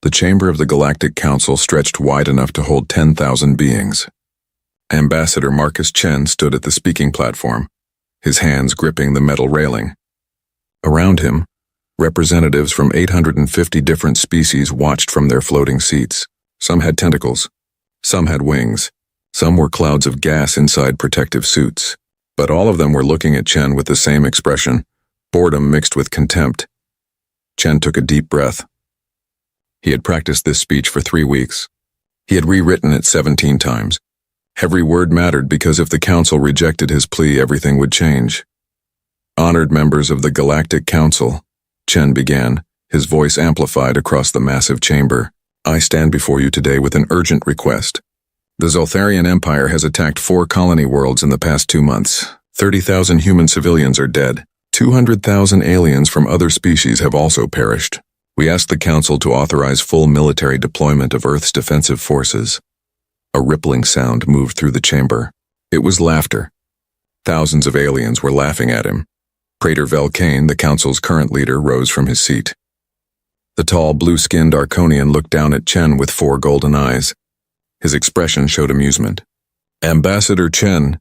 The chamber of the Galactic Council stretched wide enough to hold 10,000 beings. Ambassador Marcus Chen stood at the speaking platform, his hands gripping the metal railing. Around him, representatives from 850 different species watched from their floating seats. Some had tentacles, some had wings, some were clouds of gas inside protective suits. But all of them were looking at Chen with the same expression, boredom mixed with contempt. Chen took a deep breath. He had practiced this speech for 3 weeks. He had rewritten it 17 times. Every word mattered because if the council rejected his plea, everything would change. Honored members of the Galactic Council, Chen began, his voice amplified across the massive chamber. I stand before you today with an urgent request. The Zoltharian Empire has attacked 4 colony worlds in the past 2 months. 30,000 human civilians are dead. 200,000 aliens from other species have also perished. We ask the Council to authorize full military deployment of Earth's defensive forces. A rippling sound moved through the chamber. It was laughter. Thousands of aliens were laughing at him. Praetor Velcane, the Council's current leader, rose from his seat. The tall, blue-skinned Arconian looked down at Chen with 4 golden eyes. His expression showed amusement. Ambassador Chen,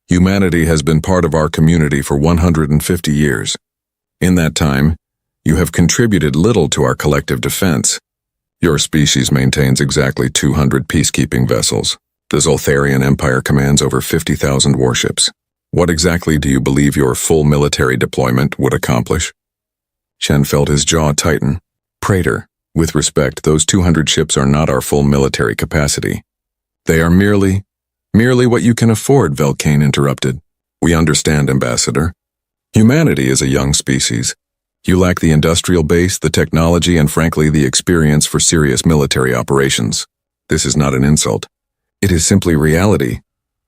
humanity has been part of our community for 150 years. In that time, you have contributed little to our collective defense. Your species maintains exactly 200 peacekeeping vessels. The Zoltharian Empire commands over 50,000 warships. What exactly do you believe your full military deployment would accomplish? Chen felt his jaw tighten. Praetor, with respect, those 200 ships are not our full military capacity. They are merely what you can afford, Velcane interrupted. We understand, Ambassador. Humanity is a young species. You lack the industrial base, the technology, and frankly, the experience for serious military operations. This is not an insult. It is simply reality.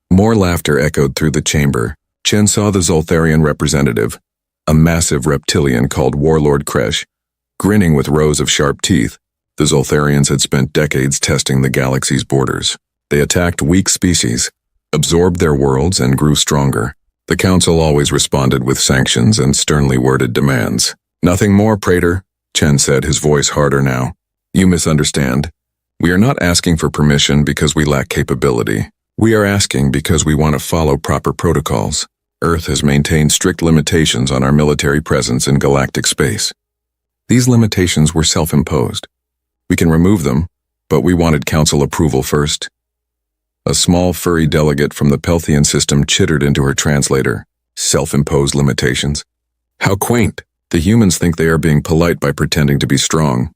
More laughter echoed through the chamber. Chen saw the Zoltharian representative, a massive reptilian called Warlord Kresh, grinning with rows of sharp teeth. The Zoltharians had spent decades testing the galaxy's borders. They attacked weak species, absorbed their worlds, and grew stronger. The Council always responded with sanctions and sternly worded demands. Nothing more, Praetor, Chen said, his voice harder now. You misunderstand. We are not asking for permission because we lack capability. We are asking because we want to follow proper protocols. Earth has maintained strict limitations on our military presence in galactic space. These limitations were self-imposed. We can remove them, but we wanted Council approval first. A small, furry delegate from the Pelthian system chittered into her translator. Self-imposed limitations. How quaint. The humans think they are being polite by pretending to be strong.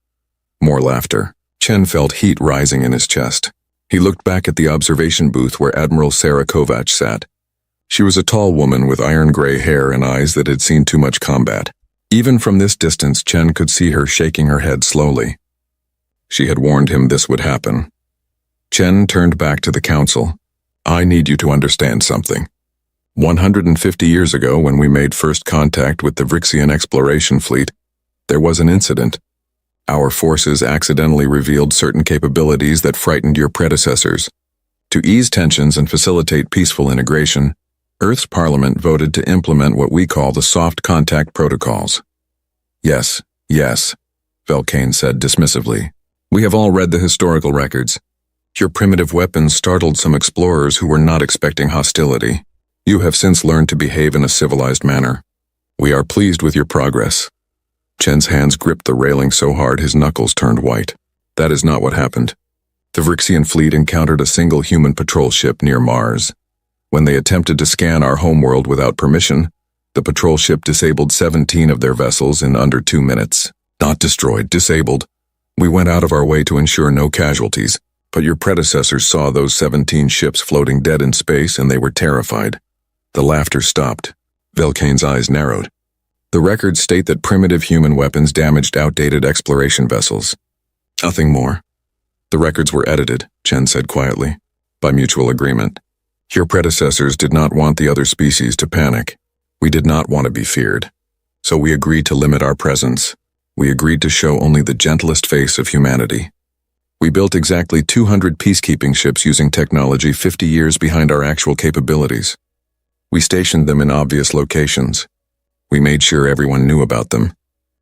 More laughter. Chen felt heat rising in his chest. He looked back at the observation booth where Admiral Sarah Kovac sat. She was a tall woman with iron-gray hair and eyes that had seen too much combat. Even from this distance, Chen could see her shaking her head slowly. She had warned him this would happen. Chen turned back to the Council. I need you to understand something. 150 years ago, when we made first contact with the Vrixian exploration fleet, there was an incident. Our forces accidentally revealed certain capabilities that frightened your predecessors. To ease tensions and facilitate peaceful integration, Earth's Parliament voted to implement what we call the soft contact protocols. Yes, Velcane said dismissively. We have all read the historical records. Your primitive weapons startled some explorers who were not expecting hostility. You have since learned to behave in a civilized manner. We are pleased with your progress. Chen's hands gripped the railing so hard his knuckles turned white. That is not what happened. The Vrixian fleet encountered a single human patrol ship near Mars. When they attempted to scan our homeworld without permission, the patrol ship disabled 17 of their vessels in under 2 minutes. Not destroyed, disabled. We went out of our way to ensure no casualties, but your predecessors saw those 17 ships floating dead in space and they were terrified. The laughter stopped. Velcane's eyes narrowed. The records state that primitive human weapons damaged outdated exploration vessels. Nothing more. The records were edited, Chen said quietly, by mutual agreement. Your predecessors did not want the other species to panic. We did not want to be feared. So we agreed to limit our presence. We agreed to show only the gentlest face of humanity. We built exactly 200 peacekeeping ships using technology 50 years behind our actual capabilities. We stationed them in obvious locations. We made sure everyone knew about them,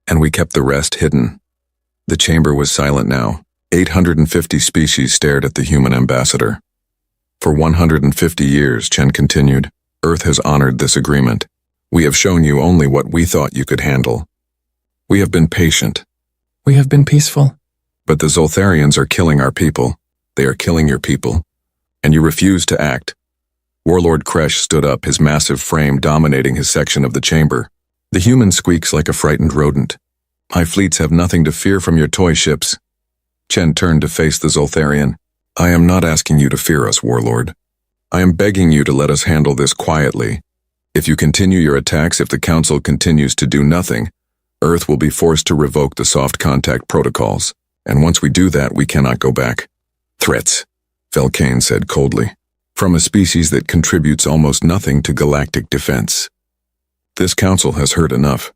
and we kept the rest hidden. The chamber was silent now. 850 species stared at the human ambassador. For 150 years, Chen continued, Earth has honored this agreement. We have shown you only what we thought you could handle. We have been patient. We have been peaceful. But the Zoltharians are killing our people. They are killing your people. And you refuse to act. Warlord Kresh stood up, his massive frame dominating his section of the chamber. The human squeaks like a frightened rodent. My fleets have nothing to fear from your toy ships. Chen turned to face the Zoltharian. I am not asking you to fear us, Warlord. I am begging you to let us handle this quietly. If you continue your attacks, if the Council continues to do nothing, Earth will be forced to revoke the soft contact protocols. And once we do that, we cannot go back. Threats, Velkane said coldly, from a species that contributes almost nothing to galactic defense. This Council has heard enough.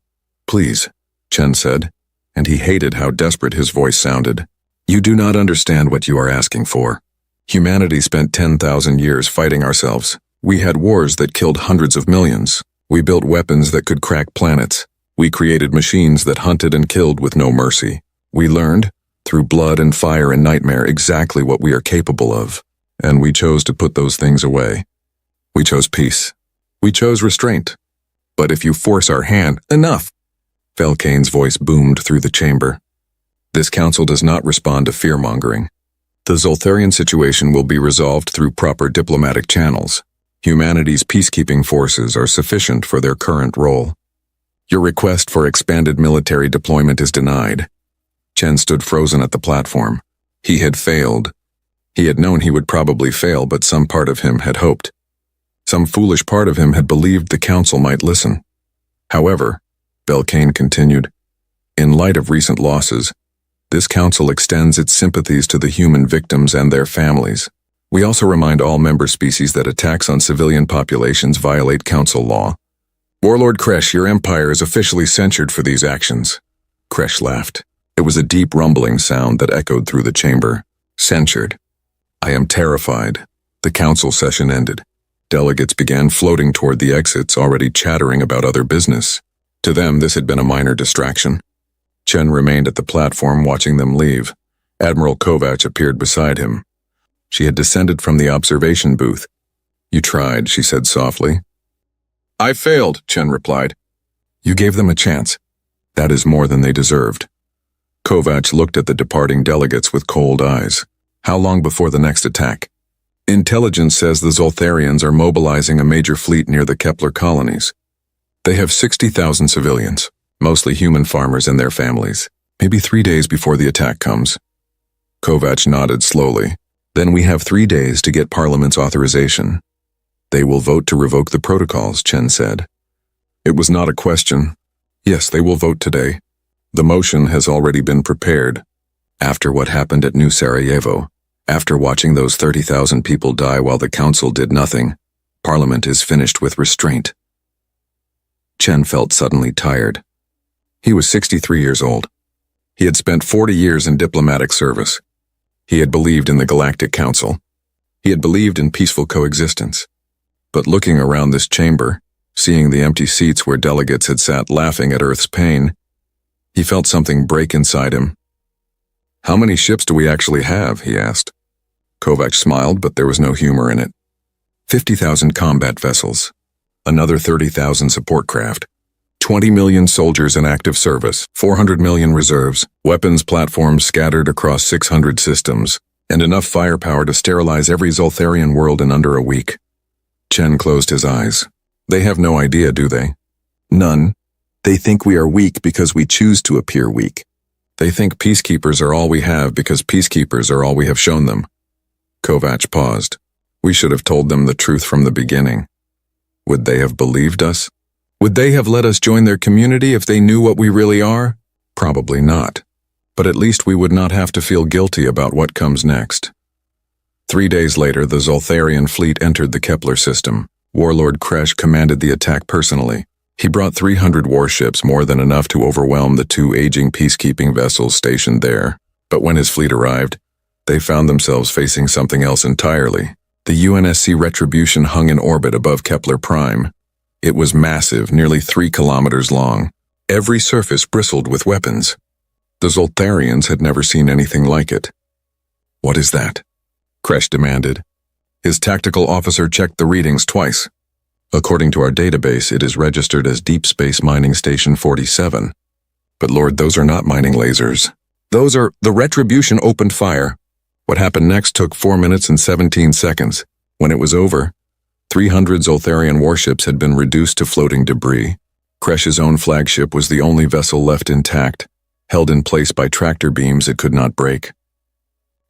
Please, Chen said, and he hated how desperate his voice sounded. You do not understand what you are asking for. Humanity spent 10,000 years fighting ourselves. We had wars that killed hundreds of millions. We built weapons that could crack planets. We created machines that hunted and killed with no mercy. We learned, through blood and fire and nightmare, exactly what we are capable of. And we chose to put those things away. We chose peace. We chose restraint. But if you force our hand, enough! Velkane's voice boomed through the chamber. This Council does not respond to fear-mongering. The Zoltharian situation will be resolved through proper diplomatic channels. Humanity's peacekeeping forces are sufficient for their current role. Your request for expanded military deployment is denied. Chen stood frozen at the platform. He had failed. He had known he would probably fail, but some part of him had hoped. Some foolish part of him had believed the Council might listen. However, Velkane continued, in light of recent losses, this Council extends its sympathies to the human victims and their families. We also remind all member species that attacks on civilian populations violate Council law. Warlord Kresh, your empire is officially censured for these actions. Kresh laughed. It was a deep rumbling sound that echoed through the chamber. Censured. I am terrified. The Council session ended. Delegates began floating toward the exits, already chattering about other business. To them, this had been a minor distraction. Chen remained at the platform watching them leave. Admiral Kovac appeared beside him. She had descended from the observation booth. You tried, she said softly. I failed, Chen replied. You gave them a chance. That is more than they deserved. Kovac looked at the departing delegates with cold eyes. How long before the next attack? Intelligence says the Zoltharians are mobilizing a major fleet near the Kepler colonies. They have 60,000 civilians, mostly human farmers and their families. Maybe 3 days before the attack comes. Kovac nodded slowly. Then we have 3 days to get Parliament's authorization. They will vote to revoke the protocols, Chen said. It was not a question. Yes, they will vote today. The motion has already been prepared. After what happened at New Sarajevo, after watching those 30,000 people die while the Council did nothing, Parliament is finished with restraint. Chen felt suddenly tired. He was 63 years old. He had spent 40 years in diplomatic service. He had believed in the Galactic Council. He had believed in peaceful coexistence. But looking around this chamber, seeing the empty seats where delegates had sat laughing at Earth's pain, he felt something break inside him. How many ships do we actually have? He asked. Kovac smiled, but there was no humor in it. 50,000 combat vessels. Another 30,000 support craft. 20 million soldiers in active service, 400 million reserves, weapons platforms scattered across 600 systems, and enough firepower to sterilize every Zoltharian world in under a week. Chen closed his eyes. They have no idea, do they? None. They think we are weak because we choose to appear weak. They think peacekeepers are all we have because peacekeepers are all we have shown them. Kovac paused. We should have told them the truth from the beginning. Would they have believed us? Would they have let us join their community if they knew what we really are? Probably not. But at least we would not have to feel guilty about what comes next. 3 days later, the Zoltharian fleet entered the Kepler system. Warlord Kresh commanded the attack personally. He brought 300 warships, more than enough to overwhelm the 2 aging peacekeeping vessels stationed there. But when his fleet arrived, they found themselves facing something else entirely. The UNSC Retribution hung in orbit above Kepler Prime. It was massive, nearly 3 kilometers long. Every surface bristled with weapons. The Zoltharians had never seen anything like it. "What is that?" Kresh demanded. His tactical officer checked the readings twice. "According to our database, it is registered as Deep Space Mining Station 47. But Lord, those are not mining lasers. Those are..." The Retribution opened fire. What happened next took 4 minutes and 17 seconds. When it was over, 300 Zoltharian warships had been reduced to floating debris. Kresh's own flagship was the only vessel left intact, held in place by tractor beams it could not break.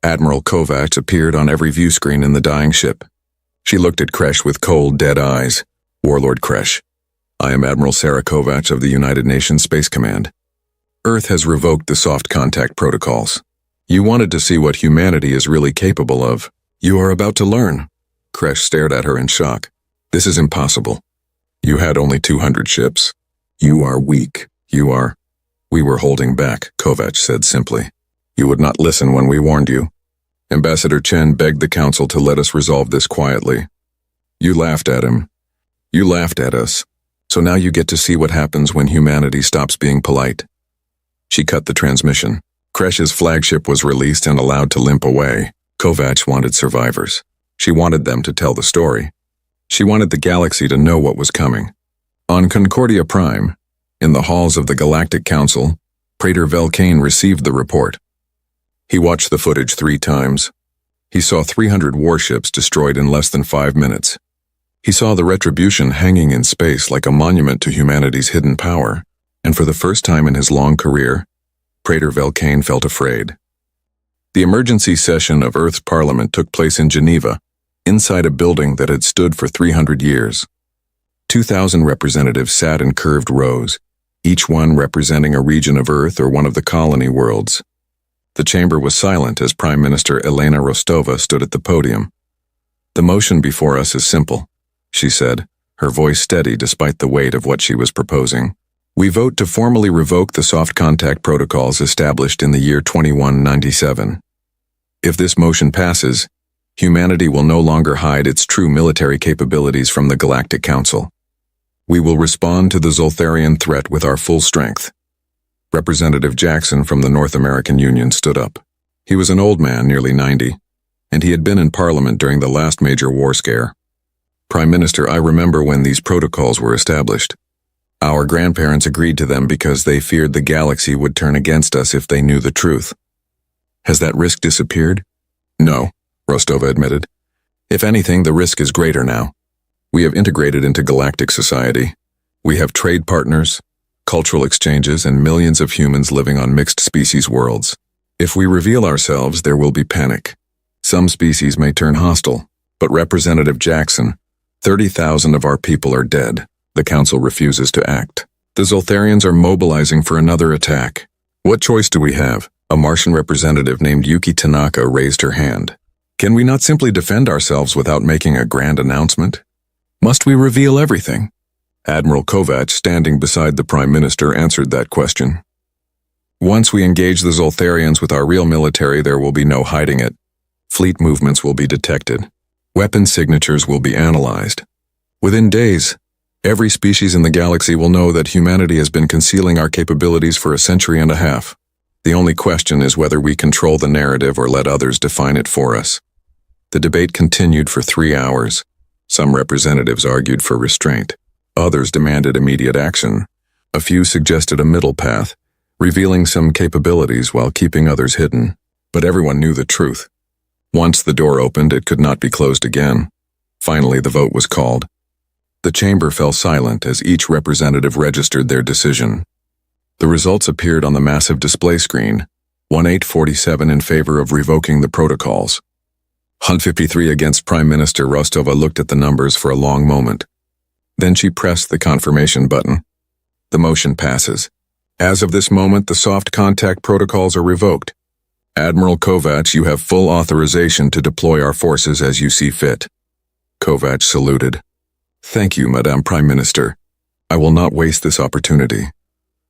Admiral Kovacs appeared on every view screen in the dying ship. She looked at Kresh with cold, dead eyes. "Warlord Kresh, I am Admiral Sarah Kovacs of the United Nations Space Command. Earth has revoked the soft contact protocols. You wanted to see what humanity is really capable of. You are about to learn." Kresh stared at her in shock. "This is impossible. You had only 200 ships. You are weak. You are..." "We were holding back," Kovacs said simply. "You would not listen when we warned you. Ambassador Chen begged the Council to let us resolve this quietly. You laughed at him. You laughed at us. So now you get to see what happens when humanity stops being polite." She cut the transmission. Kresh's flagship was released and allowed to limp away. Kovacs wanted survivors. She wanted them to tell the story. She wanted the galaxy to know what was coming. On Concordia Prime, in the halls of the Galactic Council, Praetor Velkane received the report. He watched the footage 3 times. He saw 300 warships destroyed in less than 5 minutes. He saw the Retribution hanging in space like a monument to humanity's hidden power, and for the first time in his long career, Praetor Velkane felt afraid. The emergency session of Earth's Parliament took place in Geneva, inside a building that had stood for 300 years. 2,000 representatives sat in curved rows, each one representing a region of Earth or one of the colony worlds. The chamber was silent as Prime Minister Elena Rostova stood at the podium. "The motion before us is simple," she said, her voice steady despite the weight of what she was proposing. "We vote to formally revoke the soft contact protocols established in the year 2197. If this motion passes, humanity will no longer hide its true military capabilities from the Galactic Council. We will respond to the Zoltharian threat with our full strength." Representative Jackson from the North American Union stood up. He was an old man, nearly 90, and he had been in Parliament during the last major war scare. "Prime Minister, I remember when these protocols were established. Our grandparents agreed to them because they feared the galaxy would turn against us if they knew the truth. Has that risk disappeared?" "No," Rostova admitted. "If anything, the risk is greater now. We have integrated into galactic society. We have trade partners, cultural exchanges, and millions of humans living on mixed-species worlds. If we reveal ourselves, there will be panic. Some species may turn hostile, but Representative Jackson, 30,000 of our people are dead. The Council refuses to act. The Zoltharians are mobilizing for another attack. What choice do we have?" A Martian representative named Yuki Tanaka raised her hand. "Can we not simply defend ourselves without making a grand announcement? Must we reveal everything?" Admiral Kovacs, standing beside the Prime Minister, answered that question. "Once we engage the Zoltharians with our real military, there will be no hiding it. Fleet movements will be detected. Weapon signatures will be analyzed. Within days, every species in the galaxy will know that humanity has been concealing our capabilities for a century and a half. The only question is whether we control the narrative or let others define it for us." The debate continued for 3 hours. Some representatives argued for restraint. Others demanded immediate action. A few suggested a middle path, revealing some capabilities while keeping others hidden. But everyone knew the truth. Once the door opened, it could not be closed again. Finally, the vote was called. The chamber fell silent as each representative registered their decision. The results appeared on the massive display screen, 1847 in favor of revoking the protocols. 153 against. Prime Minister Rostova looked at the numbers for a long moment. Then she pressed the confirmation button. The motion passes. As of this moment, the soft contact protocols are revoked. Admiral Kovacs, you have full authorization to deploy our forces as you see fit. Kovacs saluted. Thank you, Madame Prime Minister. I will not waste this opportunity.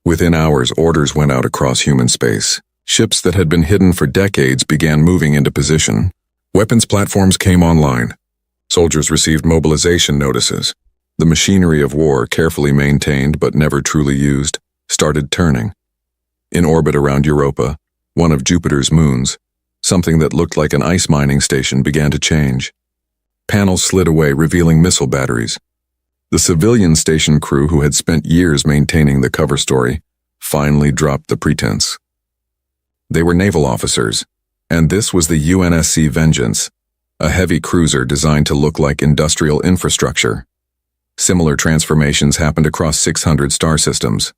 Within hours, orders went out across human space. Ships that had been hidden for decades began moving into position. Weapons platforms came online. Soldiers received mobilization notices. The machinery of war, carefully maintained but never truly used, started turning. In orbit around Europa, one of Jupiter's moons, something that looked like an ice mining station began to change. Panels slid away, revealing missile batteries. The civilian station crew, who had spent years maintaining the cover story, finally dropped the pretense. They were naval officers, and this was the UNSC Vengeance, a heavy cruiser designed to look like industrial infrastructure. Similar transformations happened across 600 star systems.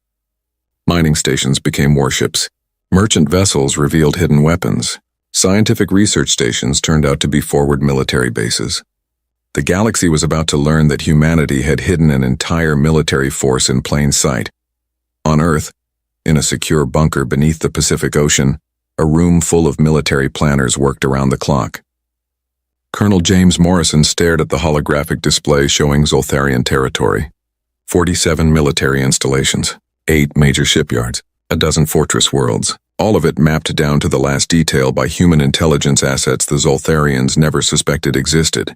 Mining stations became warships. Merchant vessels revealed hidden weapons. Scientific research stations turned out to be forward military bases. The galaxy was about to learn that humanity had hidden an entire military force in plain sight. On Earth, in a secure bunker beneath the Pacific Ocean, a room full of military planners worked around the clock. Colonel James Morrison stared at the holographic display showing Zoltharian territory. 47 military installations, 8 major shipyards, a dozen fortress worlds, all of it mapped down to the last detail by human intelligence assets the Zoltharians never suspected existed.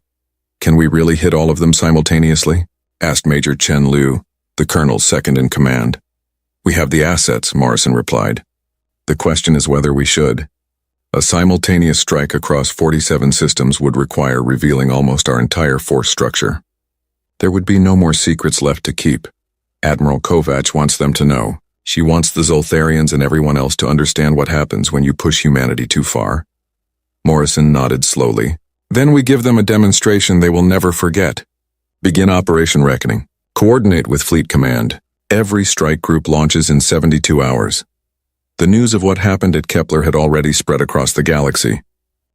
"Can we really hit all of them simultaneously?" asked Major Chen Liu, the colonel's second in command. "We have the assets," Morrison replied. "The question is whether we should. A simultaneous strike across 47 systems would require revealing almost our entire force structure. There would be no more secrets left to keep. Admiral Kovacs wants them to know. She wants the Zoltharians and everyone else to understand what happens when you push humanity too far." Morrison nodded slowly. "Then we give them a demonstration they will never forget. Begin Operation Reckoning. Coordinate with Fleet Command. Every strike group launches in 72 hours. The news of what happened at Kepler had already spread across the galaxy.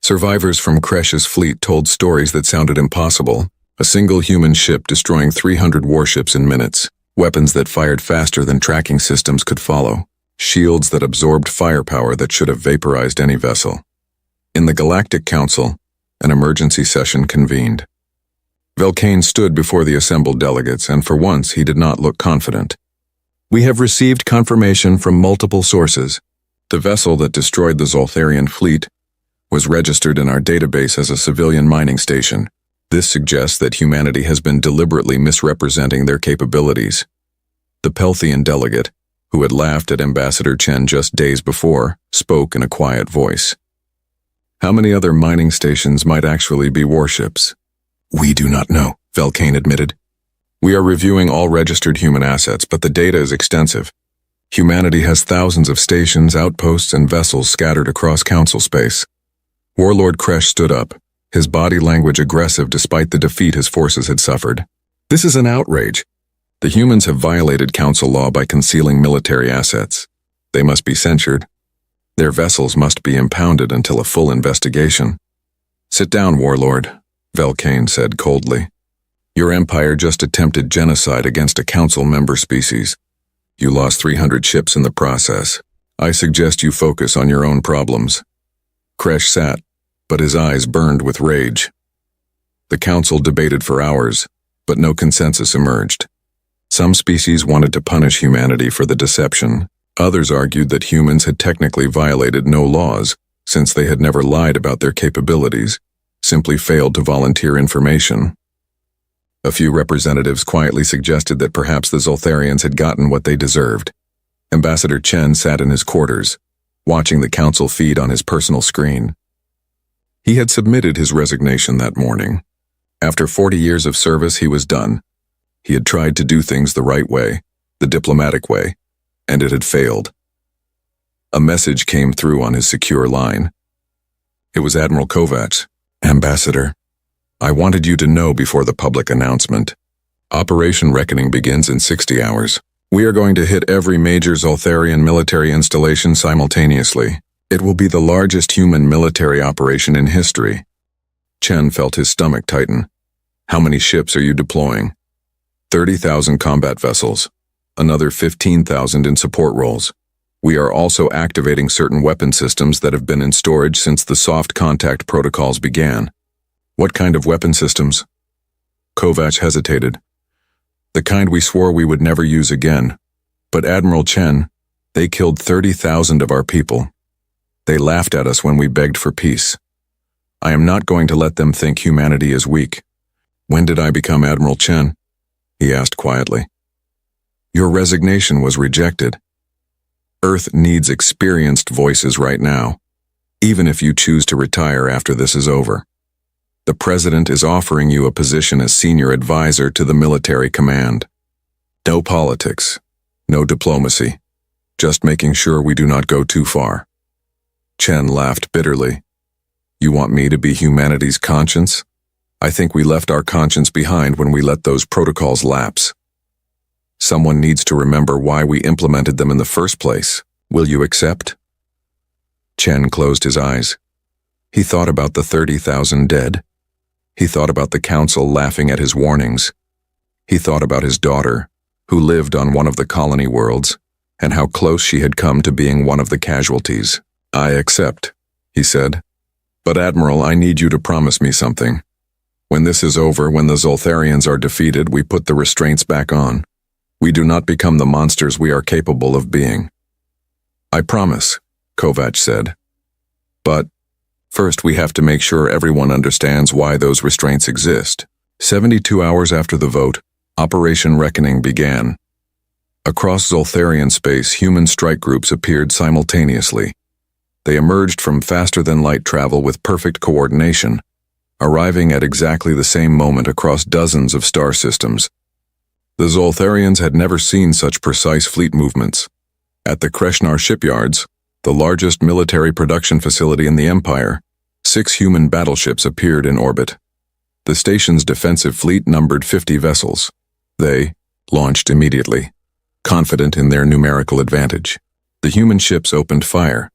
Survivors from Kresh's fleet told stories that sounded impossible. A single human ship destroying 300 warships in minutes. Weapons that fired faster than tracking systems could follow. Shields that absorbed firepower that should have vaporized any vessel. In the Galactic Council, an emergency session convened. Velcane stood before the assembled delegates, and for once he did not look confident. "We have received confirmation from multiple sources. The vessel that destroyed the Zoltharian fleet was registered in our database as a civilian mining station. This suggests that humanity has been deliberately misrepresenting their capabilities." The Pelthian delegate, who had laughed at Ambassador Chen just days before, spoke in a quiet voice. "How many other mining stations might actually be warships?" "We do not know," Velcane admitted. "We are reviewing all registered human assets, but the data is extensive. Humanity has thousands of stations, outposts, and vessels scattered across council space." Warlord Kresh stood up, his body language aggressive despite the defeat his forces had suffered. "This is an outrage. The humans have violated council law by concealing military assets. They must be censured. Their vessels must be impounded until a full investigation." "Sit down, Warlord," Velcane said coldly. "Your empire just attempted genocide against a council member species. You lost 300 ships in the process. I suggest you focus on your own problems." Kresh sat, but his eyes burned with rage. The council debated for hours, but no consensus emerged. Some species wanted to punish humanity for the deception. Others argued that humans had technically violated no laws, since they had never lied about their capabilities, simply failed to volunteer information. A few representatives quietly suggested that perhaps the Zoltharians had gotten what they deserved. Ambassador Chen sat in his quarters, watching the council feed on his personal screen. He had submitted his resignation that morning. After 40 years of service, he was done. He had tried to do things the right way, the diplomatic way, and it had failed. A message came through on his secure line. It was Admiral Kovacs. "Ambassador, I wanted you to know before the public announcement. Operation Reckoning begins in 60 hours. We are going to hit every major Zoltharian military installation simultaneously. It will be the largest human military operation in history." Chen felt his stomach tighten. "How many ships are you deploying?" 30,000 combat vessels. Another 15,000 in support roles. We are also activating certain weapon systems that have been in storage since the soft contact protocols began." "What kind of weapon systems?" Kovacs hesitated. "The kind we swore we would never use again. But Admiral Chen, they killed 30,000 of our people. They laughed at us when we begged for peace. I am not going to let them think humanity is weak." "When did I become Admiral Chen?" he asked quietly. "Your resignation was rejected." Earth needs experienced voices right now, even if you choose to retire after this is over. The President is offering you a position as senior advisor to the military command. No politics, no diplomacy, just making sure we do not go too far. Chen laughed bitterly. You want me to be humanity's conscience? I think we left our conscience behind when we let those protocols lapse. Someone needs to remember why we implemented them in the first place. Will you accept? Chen closed his eyes. He thought about the 30,000 dead. He thought about the council laughing at his warnings. He thought about his daughter, who lived on one of the colony worlds, and how close she had come to being one of the casualties. I accept, he said. But Admiral, I need you to promise me something. When this is over, when the Zoltharians are defeated, we put the restraints back on. We do not become the monsters we are capable of being. I promise, Kovac said. But first we have to make sure everyone understands why those restraints exist. 72 hours after the vote, Operation Reckoning began. Across Zoltharian space, human strike groups appeared simultaneously. They emerged from faster-than-light travel with perfect coordination, arriving at exactly the same moment across dozens of star systems. The Zoltharians had never seen such precise fleet movements. At the Kreshnar shipyards, the largest military production facility in the Empire, 6 human battleships appeared in orbit. The station's defensive fleet numbered 50 vessels. They launched immediately, confident in their numerical advantage. The human ships opened fire.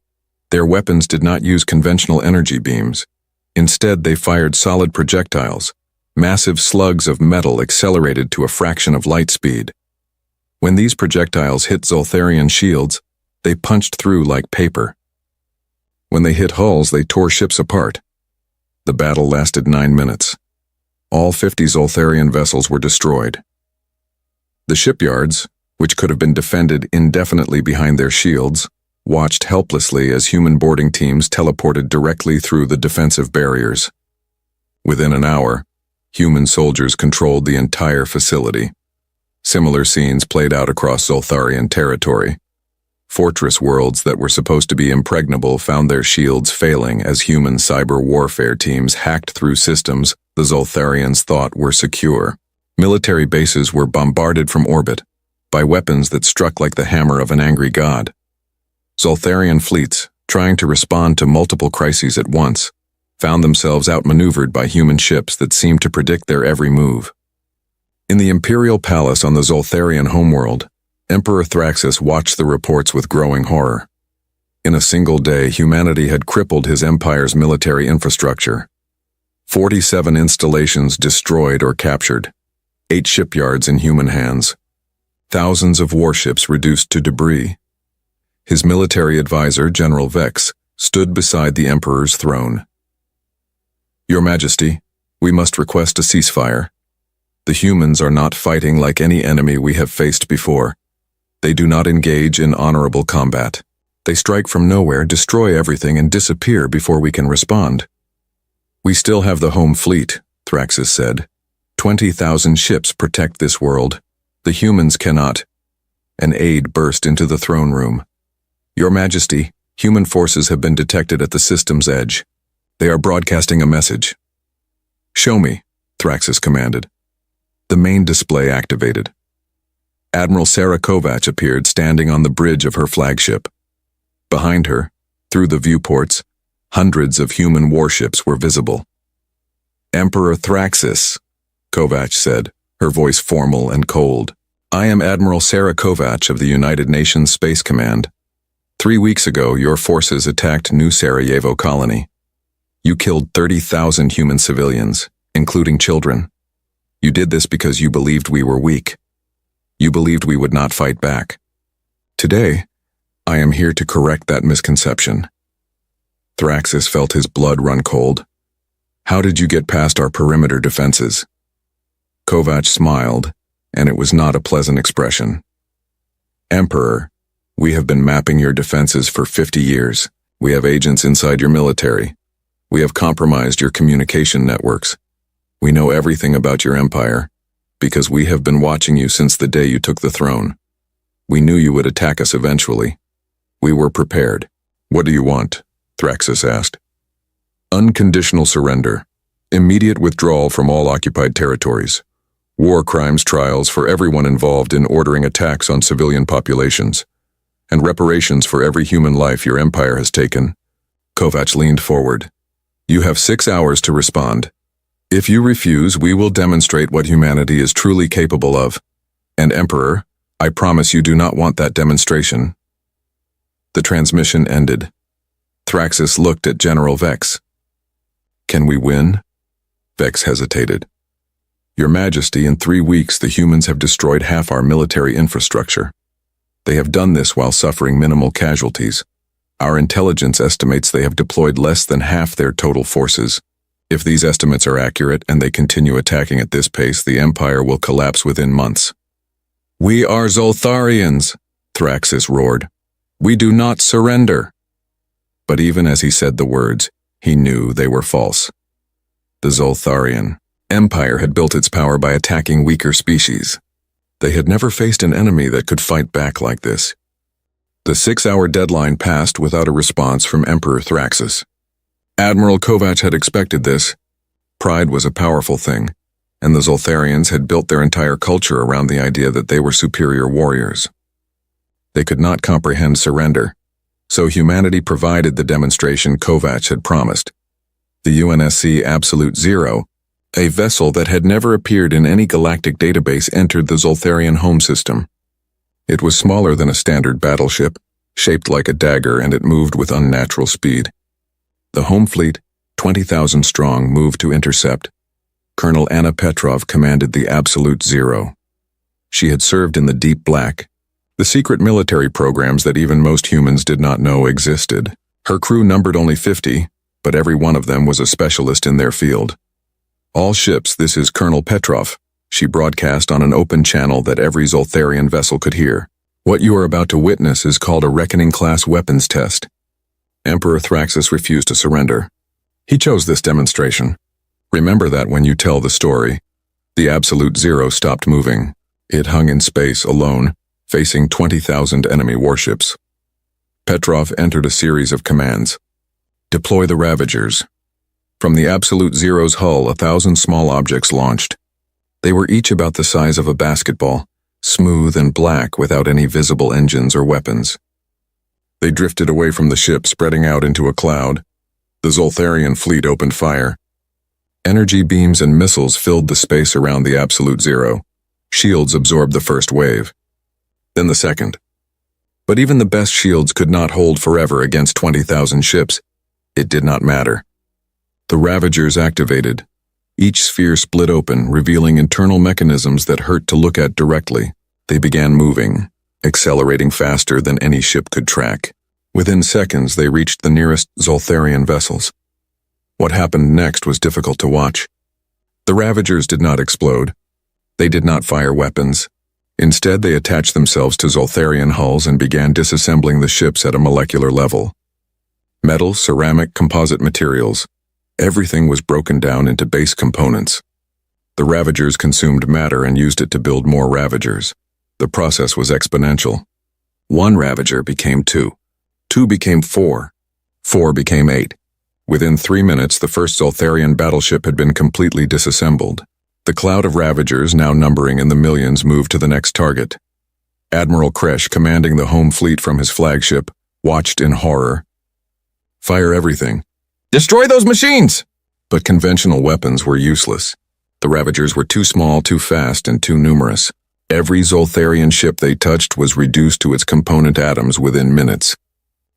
Their weapons did not use conventional energy beams. Instead, they fired solid projectiles, massive slugs of metal accelerated to a fraction of light speed. When these projectiles hit Zoltharian shields, they punched through like paper. When they hit hulls, they tore ships apart. The battle lasted 9 minutes. All 50 Zoltharian vessels were destroyed. The shipyards, which could have been defended indefinitely behind their shields, watched helplessly as human boarding teams teleported directly through the defensive barriers. Within an hour, human soldiers controlled the entire facility. Similar scenes played out across Zoltharian territory. Fortress worlds that were supposed to be impregnable found their shields failing as human cyber warfare teams hacked through systems the Zoltharians thought were secure. Military bases were bombarded from orbit by weapons that struck like the hammer of an angry god. Zoltharian fleets, trying to respond to multiple crises at once, found themselves outmaneuvered by human ships that seemed to predict their every move. In the Imperial Palace on the Zoltharian homeworld, Emperor Thraxus watched the reports with growing horror. In a single day, humanity had crippled his empire's military infrastructure. 47 installations destroyed or captured, 8 shipyards in human hands, thousands of warships reduced to debris. His military advisor, General Vex, stood beside the Emperor's throne. Your Majesty, we must request a ceasefire. The humans are not fighting like any enemy we have faced before. They do not engage in honorable combat. They strike from nowhere, destroy everything, and disappear before we can respond. We still have the home fleet, Thraxus said. 20,000 ships protect this world. The humans cannot. An aide burst into the throne room. Your Majesty, human forces have been detected at the system's edge. They are broadcasting a message. Show me, Thraxus commanded. The main display activated. Admiral Sarah Kovac appeared standing on the bridge of her flagship. Behind her, through the viewports, hundreds of human warships were visible. Emperor Thraxus, Kovac said, her voice formal and cold. I am Admiral Sarah Kovac of the United Nations Space Command. 3 weeks ago, your forces attacked New Sarajevo Colony. You killed 30,000 human civilians, including children. You did this because you believed we were weak. You believed we would not fight back. Today, I am here to correct that misconception. Thraxus felt his blood run cold. How did you get past our perimeter defenses? Kovac smiled, and it was not a pleasant expression. Emperor, we have been mapping your defenses for 50 years. We have agents inside your military. We have compromised your communication networks. We know everything about your empire, because we have been watching you since the day you took the throne. We knew you would attack us eventually. We were prepared. What do you want? Thraxus asked. Unconditional surrender. Immediate withdrawal from all occupied territories. War crimes trials for everyone involved in ordering attacks on civilian populations. And reparations for every human life your empire has taken. Kovac leaned forward. You have 6 hours to respond. If you refuse, we will demonstrate what humanity is truly capable of. And Emperor, I promise you do not want that demonstration. The transmission ended. Thraxus looked at General Vex. Can we win? Vex hesitated. Your Majesty, in 3 weeks the humans have destroyed half our military infrastructure. They have done this while suffering minimal casualties. Our intelligence estimates they have deployed less than half their total forces. If these estimates are accurate and they continue attacking at this pace, the Empire will collapse within months. We are Zoltharians, Thraxus roared. We do not surrender. But even as he said the words, he knew they were false. The Zoltharian Empire had built its power by attacking weaker species. They had never faced an enemy that could fight back like this. The 6-hour deadline passed without a response from Emperor Thraxus. Admiral Kovac had expected this. Pride was a powerful thing, and the Zoltharians had built their entire culture around the idea that they were superior warriors. They could not comprehend surrender, so humanity provided the demonstration Kovac had promised. The UNSC Absolute Zero, a vessel that had never appeared in any galactic database, entered the Zoltharian home system. It was smaller than a standard battleship, shaped like a dagger, and it moved with unnatural speed. The home fleet, 20,000 strong, moved to intercept. Colonel Anna Petrov commanded the Absolute Zero. She had served in the Deep Black, the secret military programs that even most humans did not know existed. Her crew numbered only 50, but every one of them was a specialist in their field. All ships, this is Colonel Petrov, she broadcast on an open channel that every Zoltharian vessel could hear. What you are about to witness is called a Reckoning-class weapons test. Emperor Thraxus refused to surrender. He chose this demonstration. Remember that when you tell the story. The Absolute Zero stopped moving. It hung in space alone, facing 20,000 enemy warships. Petrov entered a series of commands. Deploy the Ravagers. From the Absolute Zero's hull, 1,000 small objects launched. They were each about the size of a basketball, smooth and black without any visible engines or weapons. They drifted away from the ship, spreading out into a cloud. The Zoltharian fleet opened fire. Energy beams and missiles filled the space around the Absolute Zero. Shields absorbed the first wave, then the second. But even the best shields could not hold forever against 20,000 ships. It did not matter. The Ravagers activated. Each sphere split open, revealing internal mechanisms that hurt to look at directly. They began moving, accelerating faster than any ship could track. Within seconds, they reached the nearest Zoltharian vessels. What happened next was difficult to watch. The Ravagers did not explode. They did not fire weapons. Instead, they attached themselves to Zoltharian hulls and began disassembling the ships at a molecular level. Metal, ceramic, composite materials. Everything was broken down into base components. The Ravagers consumed matter and used it to build more Ravagers. The process was exponential. 1 Ravager became 2. 2 became 4. 4 became 8. Within 3 minutes, the first Zoltharian battleship had been completely disassembled. The cloud of Ravagers, now numbering in the millions, moved to the next target. Admiral Kresh, commanding the home fleet from his flagship, watched in horror. Fire everything. Destroy those machines! But conventional weapons were useless. The Ravagers were too small, too fast, and too numerous. Every Zoltharian ship they touched was reduced to its component atoms within minutes.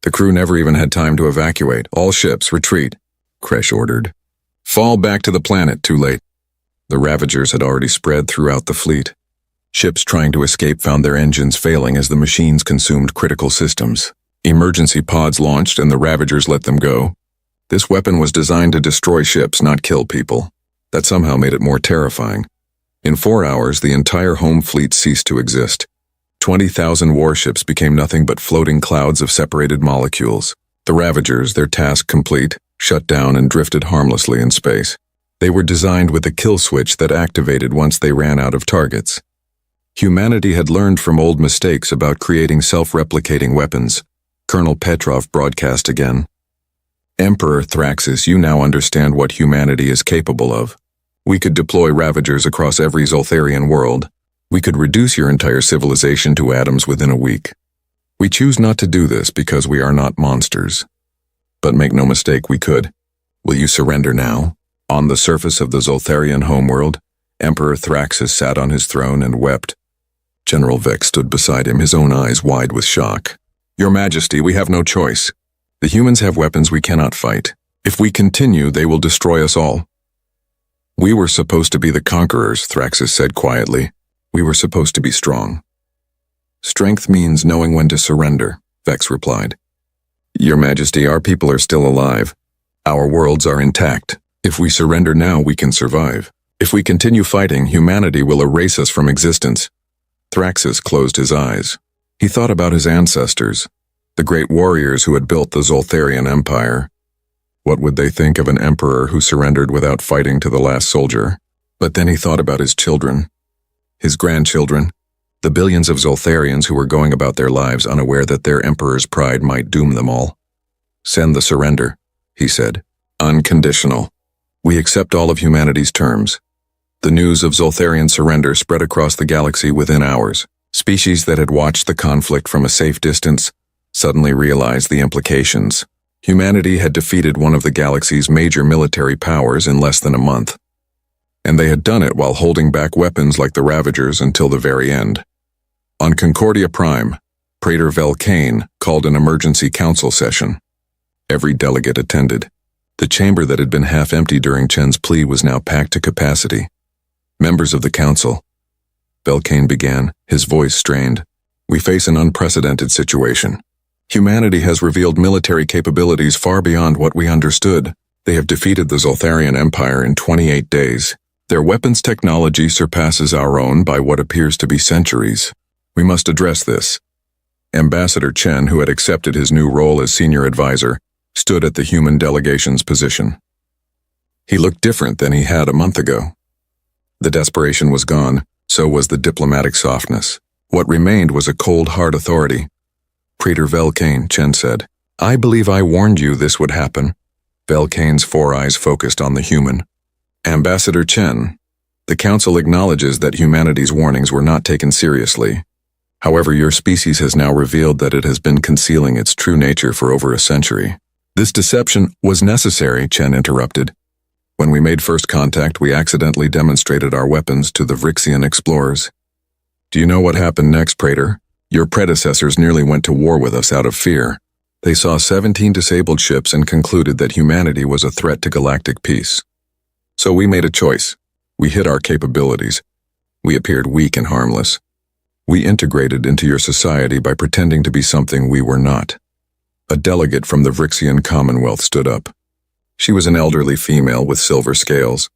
The crew never even had time to evacuate. All ships, retreat, Kresh ordered. Fall back to the planet, too late. The Ravagers had already spread throughout the fleet. Ships trying to escape found their engines failing as the machines consumed critical systems. Emergency pods launched and the Ravagers let them go. This weapon was designed to destroy ships, not kill people. That somehow made it more terrifying. In 4 hours, the entire home fleet ceased to exist. 20,000 warships became nothing but floating clouds of separated molecules. The Ravagers, their task complete, shut down and drifted harmlessly in space. They were designed with a kill switch that activated once they ran out of targets. Humanity had learned from old mistakes about creating self-replicating weapons. Colonel Petrov broadcast again. Emperor Thraxus, you now understand what humanity is capable of. We could deploy Ravagers across every Zoltharian world. We could reduce your entire civilization to atoms within a week. We choose not to do this because we are not monsters. But make no mistake, we could. Will you surrender now? On the surface of the Zoltharian homeworld, Emperor Thraxus sat on his throne and wept. General Vex stood beside him, his own eyes wide with shock. Your Majesty, we have no choice. The humans have weapons we cannot fight. If we continue, they will destroy us all. We were supposed to be the conquerors, Thraxus said quietly. We were supposed to be strong. Strength means knowing when to surrender, Vex replied. Your Majesty, our people are still alive. Our worlds are intact. If we surrender now, we can survive. If we continue fighting, humanity will erase us from existence. Thraxus closed his eyes. He thought about his ancestors, the great warriors who had built the Zoltharian Empire. What would they think of an emperor who surrendered without fighting to the last soldier? But then he thought about his children, his grandchildren, the billions of Zoltharians who were going about their lives unaware that their emperor's pride might doom them all. Send the surrender, he said. Unconditional. We accept all of humanity's terms. The news of Zoltharian surrender spread across the galaxy within hours. Species that had watched the conflict from a safe distance suddenly realized the implications. Humanity had defeated one of the galaxy's major military powers in less than a month. And they had done it while holding back weapons like the Ravagers until the very end. On Concordia Prime, Praetor Velcane called an emergency council session. Every delegate attended. The chamber that had been half empty during Chen's plea was now packed to capacity. Members of the council. Velcane began, his voice strained. We face an unprecedented situation. Humanity has revealed military capabilities far beyond what we understood. They have defeated the Zoltharian Empire in 28 days. Their weapons technology surpasses our own by what appears to be centuries. We must address this. Ambassador Chen, who had accepted his new role as senior advisor, stood at the human delegation's position. He looked different than he had a month ago. The desperation was gone, so was the diplomatic softness. What remained was a cold, hard authority. Praetor Velcane, Chen said. I believe I warned you this would happen. Velcane's four eyes focused on the human. Ambassador Chen, the Council acknowledges that humanity's warnings were not taken seriously. However, your species has now revealed that it has been concealing its true nature for over a century. This deception was necessary, Chen interrupted. When we made first contact, we accidentally demonstrated our weapons to the Vrixian explorers. Do you know what happened next, Praetor? Your predecessors nearly went to war with us out of fear. They saw 17 disabled ships and concluded that humanity was a threat to galactic peace. So we made a choice. We hid our capabilities. We appeared weak and harmless. We integrated into your society by pretending to be something we were not. A delegate from the Vrixian Commonwealth stood up. She was an elderly female with silver scales.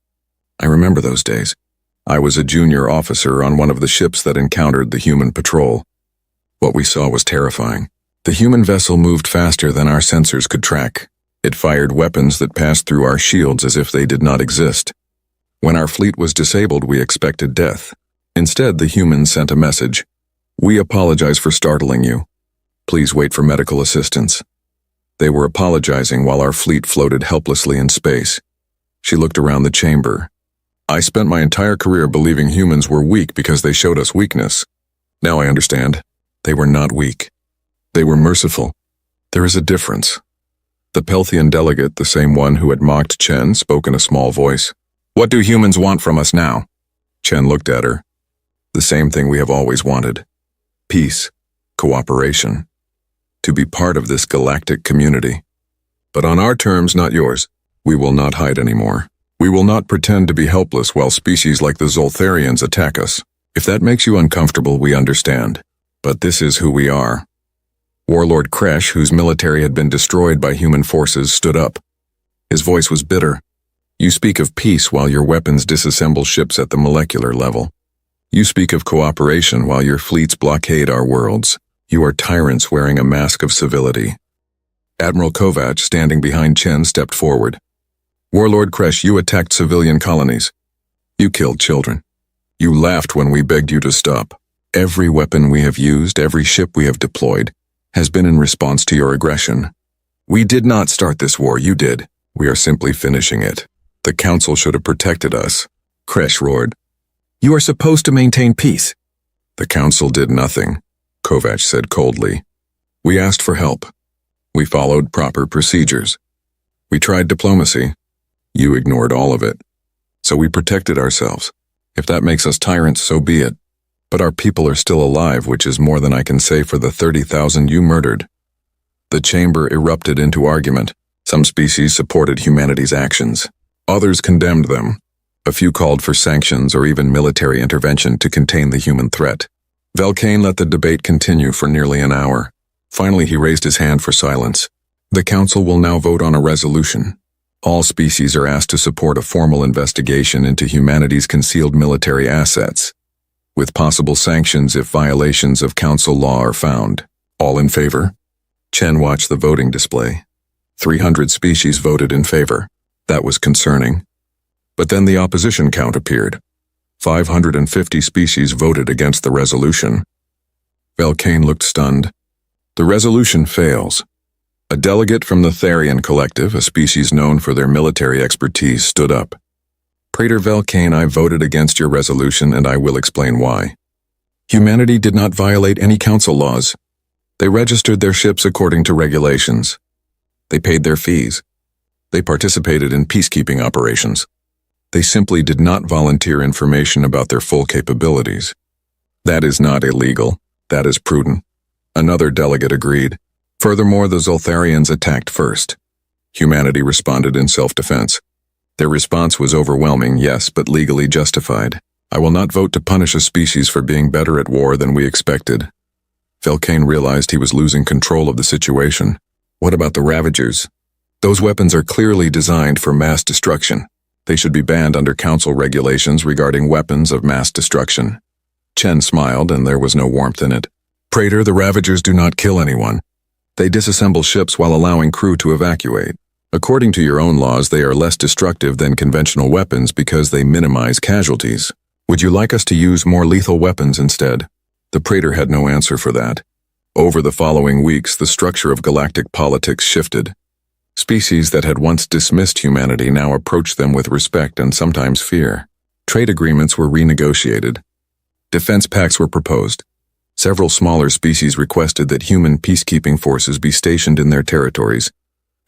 I remember those days. I was a junior officer on one of the ships that encountered the human patrol. What we saw was terrifying. The human vessel moved faster than our sensors could track. It fired weapons that passed through our shields as if they did not exist. When our fleet was disabled, we expected death. Instead, the humans sent a message. We apologize for startling you. Please wait for medical assistance. They were apologizing while our fleet floated helplessly in space. She looked around the chamber. I spent my entire career believing humans were weak because they showed us weakness. Now I understand. They were not weak. They were merciful. There is a difference. The Pelthian delegate, the same one who had mocked Chen, spoke in a small voice. What do humans want from us now? Chen looked at her. The same thing we have always wanted. Peace. Cooperation. To be part of this galactic community. But on our terms, not yours. We will not hide anymore. We will not pretend to be helpless while species like the Zoltharians attack us. If that makes you uncomfortable, we understand. But this is who we are. Warlord Kresh, whose military had been destroyed by human forces, stood up. His voice was bitter. You speak of peace while your weapons disassemble ships at the molecular level. You speak of cooperation while your fleets blockade our worlds. You are tyrants wearing a mask of civility. Admiral Kovac, standing behind Chen, stepped forward. Warlord Kresh, you attacked civilian colonies. You killed children. You laughed when we begged you to stop. Every weapon we have used, every ship we have deployed, has been in response to your aggression. We did not start this war, you did. We are simply finishing it. The Council should have protected us. Kresh roared. You are supposed to maintain peace. The Council did nothing, Kovac said coldly. We asked for help. We followed proper procedures. We tried diplomacy. You ignored all of it. So we protected ourselves. If that makes us tyrants, so be it. But our people are still alive, which is more than I can say for the 30,000 you murdered. The chamber erupted into argument. Some species supported humanity's actions. Others condemned them. A few called for sanctions or even military intervention to contain the human threat. Velcane let the debate continue for nearly an hour. Finally, he raised his hand for silence. The Council will now vote on a resolution. All species are asked to support a formal investigation into humanity's concealed military assets, with possible sanctions if violations of Council law are found. All in favor? Chen watched the voting display. 300 species voted in favor. That was concerning. But then the opposition count appeared. 550 species voted against the resolution. Velcane looked stunned. The resolution fails. A delegate from the Therian Collective, a species known for their military expertise, stood up. Praetor Velcane, I voted against your resolution, and I will explain why. Humanity did not violate any council laws. They registered their ships according to regulations. They paid their fees. They participated in peacekeeping operations. They simply did not volunteer information about their full capabilities. That is not illegal. That is prudent. Another delegate agreed. Furthermore, the Zoltharians attacked first. Humanity responded in self-defense. Their response was overwhelming, yes, but legally justified. I will not vote to punish a species for being better at war than we expected. Velcane realized he was losing control of the situation. What about the Ravagers? Those weapons are clearly designed for mass destruction. They should be banned under Council regulations regarding weapons of mass destruction. Chen smiled, and there was no warmth in it. Praetor, the Ravagers do not kill anyone. They disassemble ships while allowing crew to evacuate. According to your own laws, they are less destructive than conventional weapons because they minimize casualties. Would you like us to use more lethal weapons instead? The Praetor had no answer for that. Over the following weeks, the structure of galactic politics shifted. Species that had once dismissed humanity now approached them with respect and sometimes fear. Trade agreements were renegotiated. Defense pacts were proposed. Several smaller species requested that human peacekeeping forces be stationed in their territories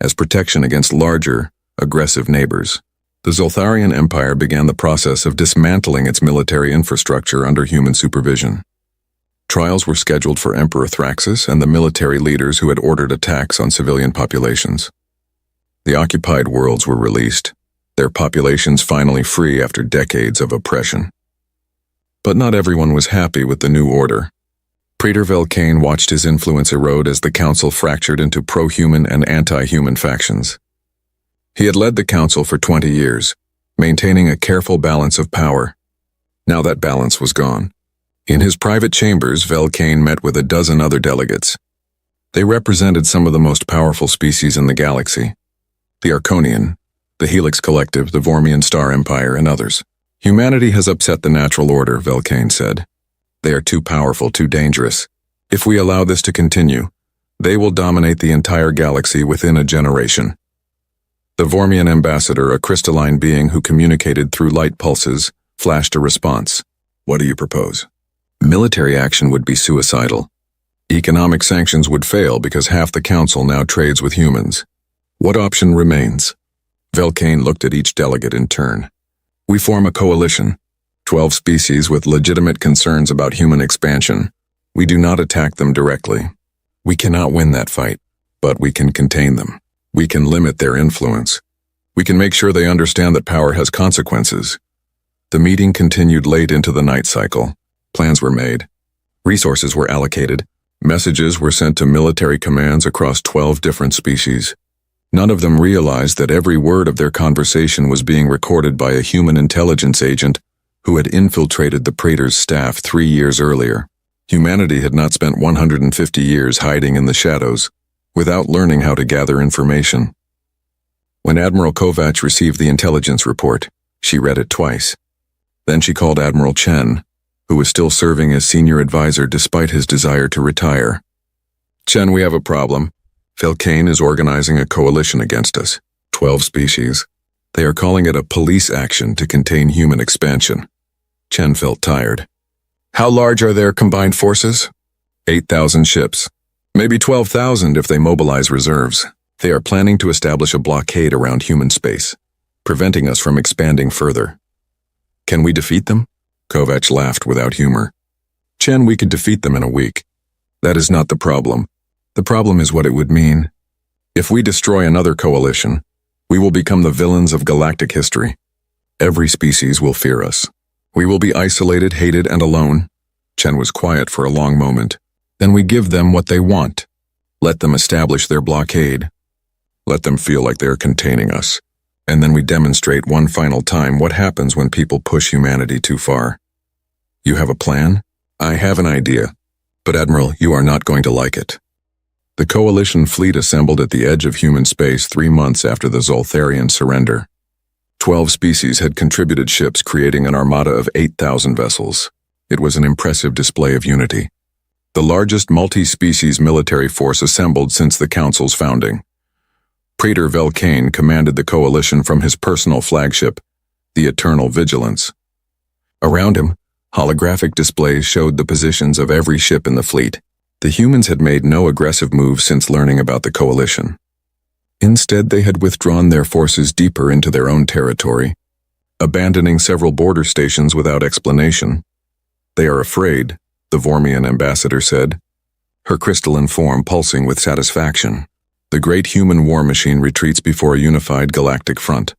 as protection against larger, aggressive neighbors. The Zoltharian Empire began the process of dismantling its military infrastructure under human supervision. Trials were scheduled for Emperor Thraxus and the military leaders who had ordered attacks on civilian populations. The occupied worlds were released, their populations finally free after decades of oppression. But not everyone was happy with the new order. Praetor Velcane watched his influence erode as the Council fractured into pro-human and anti-human factions. He had led the Council for 20 years, maintaining a careful balance of power. Now that balance was gone. In his private chambers, Velcane met with a dozen other delegates. They represented some of the most powerful species in the galaxy. The Arconian, the Helix Collective, the Vormian Star Empire, and others. Humanity has upset the natural order, Velcane said. They are too powerful, too dangerous. If we allow this to continue, they will dominate the entire galaxy within a generation. The Vormian ambassador, a crystalline being who communicated through light pulses, flashed a response. What do you propose? Military action would be suicidal. Economic sanctions would fail because half the Council now trades with humans. What option remains? Velcane looked at each delegate in turn. We form a coalition. 12 species with legitimate concerns about human expansion. We do not attack them directly. We cannot win that fight, but we can contain them. We can limit their influence. We can make sure they understand that power has consequences. The meeting continued late into the night cycle. Plans were made. Resources were allocated. Messages were sent to military commands across 12 different species. None of them realized that every word of their conversation was being recorded by a human intelligence agent who had infiltrated the Praetor's staff 3 years earlier. Humanity had not spent 150 years hiding in the shadows, without learning how to gather information. When Admiral Kovac received the intelligence report, she read it twice. Then she called Admiral Chen, who was still serving as senior advisor despite his desire to retire. Chen, we have a problem. Velcane is organizing a coalition against us. 12 species. They are calling it a police action to contain human expansion. Chen felt tired. How large are their combined forces? 8,000 ships. Maybe 12,000 if they mobilize reserves. They are planning to establish a blockade around human space, preventing us from expanding further. Can we defeat them? Kovac laughed without humor. Chen, we could defeat them in a week. That is not the problem. The problem is what it would mean. If we destroy another coalition, we will become the villains of galactic history. Every species will fear us. We will be isolated, hated, and alone. Chen was quiet for a long moment. Then we give them what they want. Let them establish their blockade. Let them feel like they are containing us. And then we demonstrate one final time what happens when people push humanity too far. You have a plan? I have an idea. But Admiral, you are not going to like it. The coalition fleet assembled at the edge of human space 3 months after the Zoltharian surrender. 12 species had contributed ships, creating an armada of 8,000 vessels. It was an impressive display of unity. The largest multi-species military force assembled since the Council's founding. Praetor Velcane commanded the coalition from his personal flagship, the Eternal Vigilance. Around him, holographic displays showed the positions of every ship in the fleet. The humans had made no aggressive moves since learning about the coalition. Instead, they had withdrawn their forces deeper into their own territory, abandoning several border stations without explanation. They are afraid, the Vormian ambassador said, her crystalline form pulsing with satisfaction. The great human war machine retreats before a unified galactic front.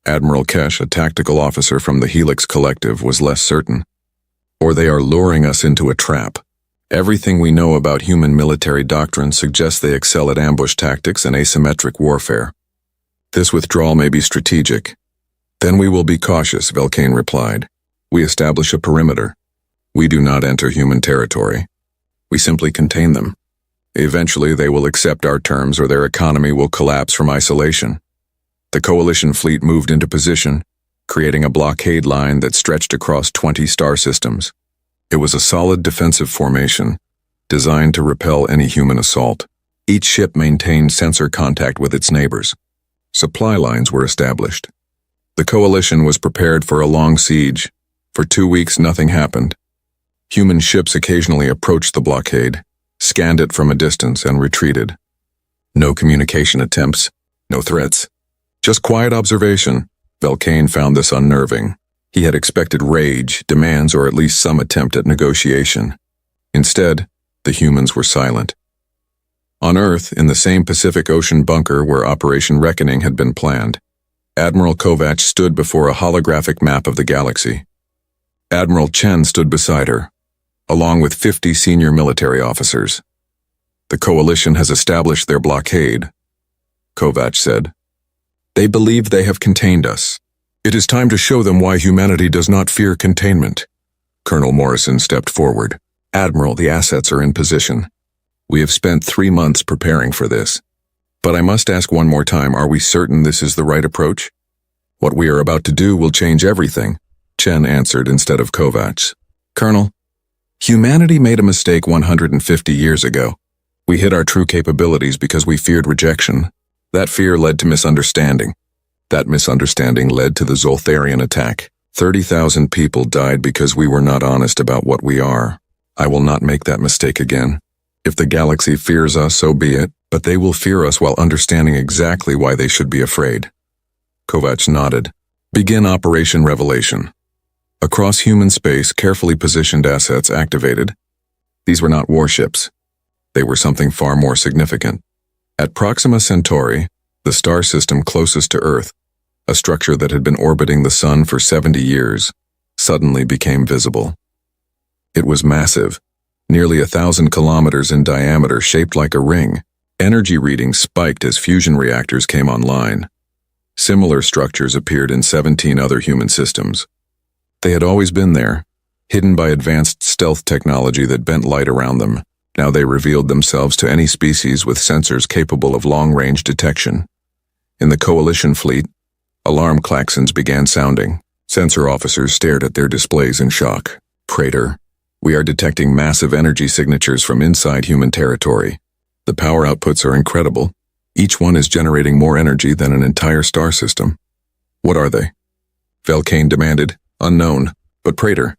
Admiral Kesh, a tactical officer from the Helix Collective, was less certain. Or they are luring us into a trap. Everything we know about human military doctrine suggests they excel at ambush tactics and asymmetric warfare. This withdrawal may be strategic. Then we will be cautious, Velcane replied. We establish a perimeter. We do not enter human territory. We simply contain them. Eventually they will accept our terms or their economy will collapse from isolation. The coalition fleet moved into position, creating a blockade line that stretched across 20 star systems. It was a solid defensive formation, designed to repel any human assault. Each ship maintained sensor contact with its neighbors. Supply lines were established. The coalition was prepared for a long siege. For 2 weeks nothing happened. Human ships occasionally approached the blockade, scanned it from a distance, and retreated. No communication attempts, no threats. Just quiet observation. Velcane found this unnerving. He had expected rage, demands, or at least some attempt at negotiation. Instead, the humans were silent. On Earth, in the same Pacific Ocean bunker where Operation Reckoning had been planned, Admiral Kovac stood before a holographic map of the galaxy. Admiral Chen stood beside her, along with 50 senior military officers. The coalition has established their blockade, Kovac said. They believe they have contained us. It is time to show them why humanity does not fear containment. Colonel Morrison stepped forward. Admiral, the assets are in position. We have spent 3 months preparing for this. But I must ask one more time, are we certain this is the right approach? What we are about to do will change everything, Chen answered instead of Kovac. Colonel, humanity made a mistake 150 years ago. We hid our true capabilities because we feared rejection. That fear led to misunderstanding. That misunderstanding led to the Zoltharian attack. 30,000 people died because we were not honest about what we are. I will not make that mistake again. If the galaxy fears us, so be it, but they will fear us while understanding exactly why they should be afraid. Kovac nodded. Begin Operation Revelation. Across human space, carefully positioned assets activated. These were not warships. They were something far more significant. At Proxima Centauri, the star system closest to Earth, a structure that had been orbiting the Sun for 70 years, suddenly became visible. It was massive, nearly 1,000 kilometers in diameter, shaped like a ring. Energy readings spiked as fusion reactors came online. Similar structures appeared in 17 other human systems. They had always been there, hidden by advanced stealth technology that bent light around them. Now they revealed themselves to any species with sensors capable of long-range detection. In the coalition fleet, alarm klaxons began sounding. Sensor officers stared at their displays in shock. Praetor, we are detecting massive energy signatures from inside human territory. The power outputs are incredible. Each one is generating more energy than an entire star system. What are they? Velcane demanded. Unknown. But Praetor,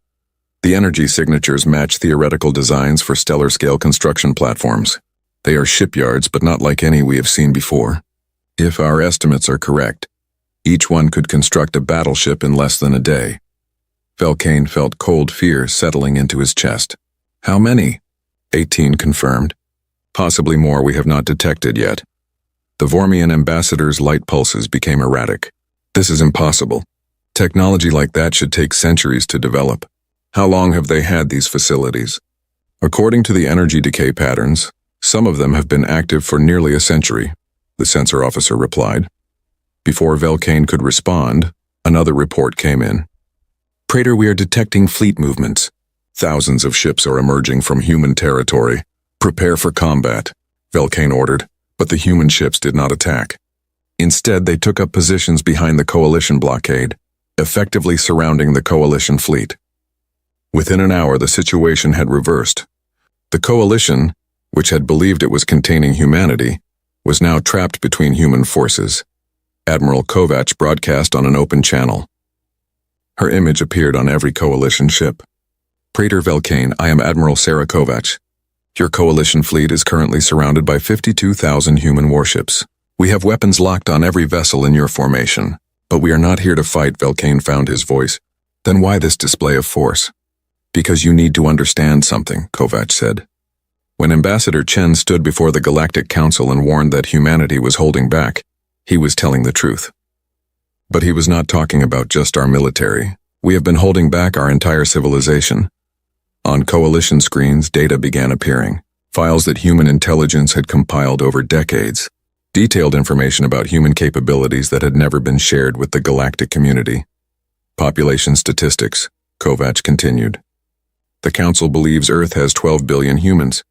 the energy signatures match theoretical designs for stellar-scale construction platforms. They are shipyards, but not like any we have seen before. If our estimates are correct, each one could construct a battleship in less than a day. Velcane felt cold fear settling into his chest. How many? 18 confirmed. Possibly more we have not detected yet. The Vormian ambassador's light pulses became erratic. This is impossible. Technology like that should take centuries to develop. How long have they had these facilities? According to the energy decay patterns, some of them have been active for nearly a century, the sensor officer replied. Before Velcane could respond, another report came in. Praetor, we are detecting fleet movements. Thousands of ships are emerging from human territory. Prepare for combat, Velcane ordered, but the human ships did not attack. Instead, they took up positions behind the Coalition blockade, effectively surrounding the Coalition fleet. Within an hour, the situation had reversed. The Coalition, which had believed it was containing humanity, was now trapped between human forces. Admiral Kovac broadcast on an open channel. Her image appeared on every Coalition ship. Praetor Velcane, I am Admiral Sarah Kovac. Your Coalition fleet is currently surrounded by 52,000 human warships. We have weapons locked on every vessel in your formation, but we are not here to fight, Velcane found his voice. Then why this display of force? Because you need to understand something, Kovac said. When Ambassador Chen stood before the Galactic Council and warned that humanity was holding back, he was telling the truth. But he was not talking about just our military. We have been holding back our entire civilization. On Coalition screens, data began appearing, files that human intelligence had compiled over decades, detailed information about human capabilities that had never been shared with the galactic community. Population statistics, Kovac continued. The Council believes Earth has 12 billion humans.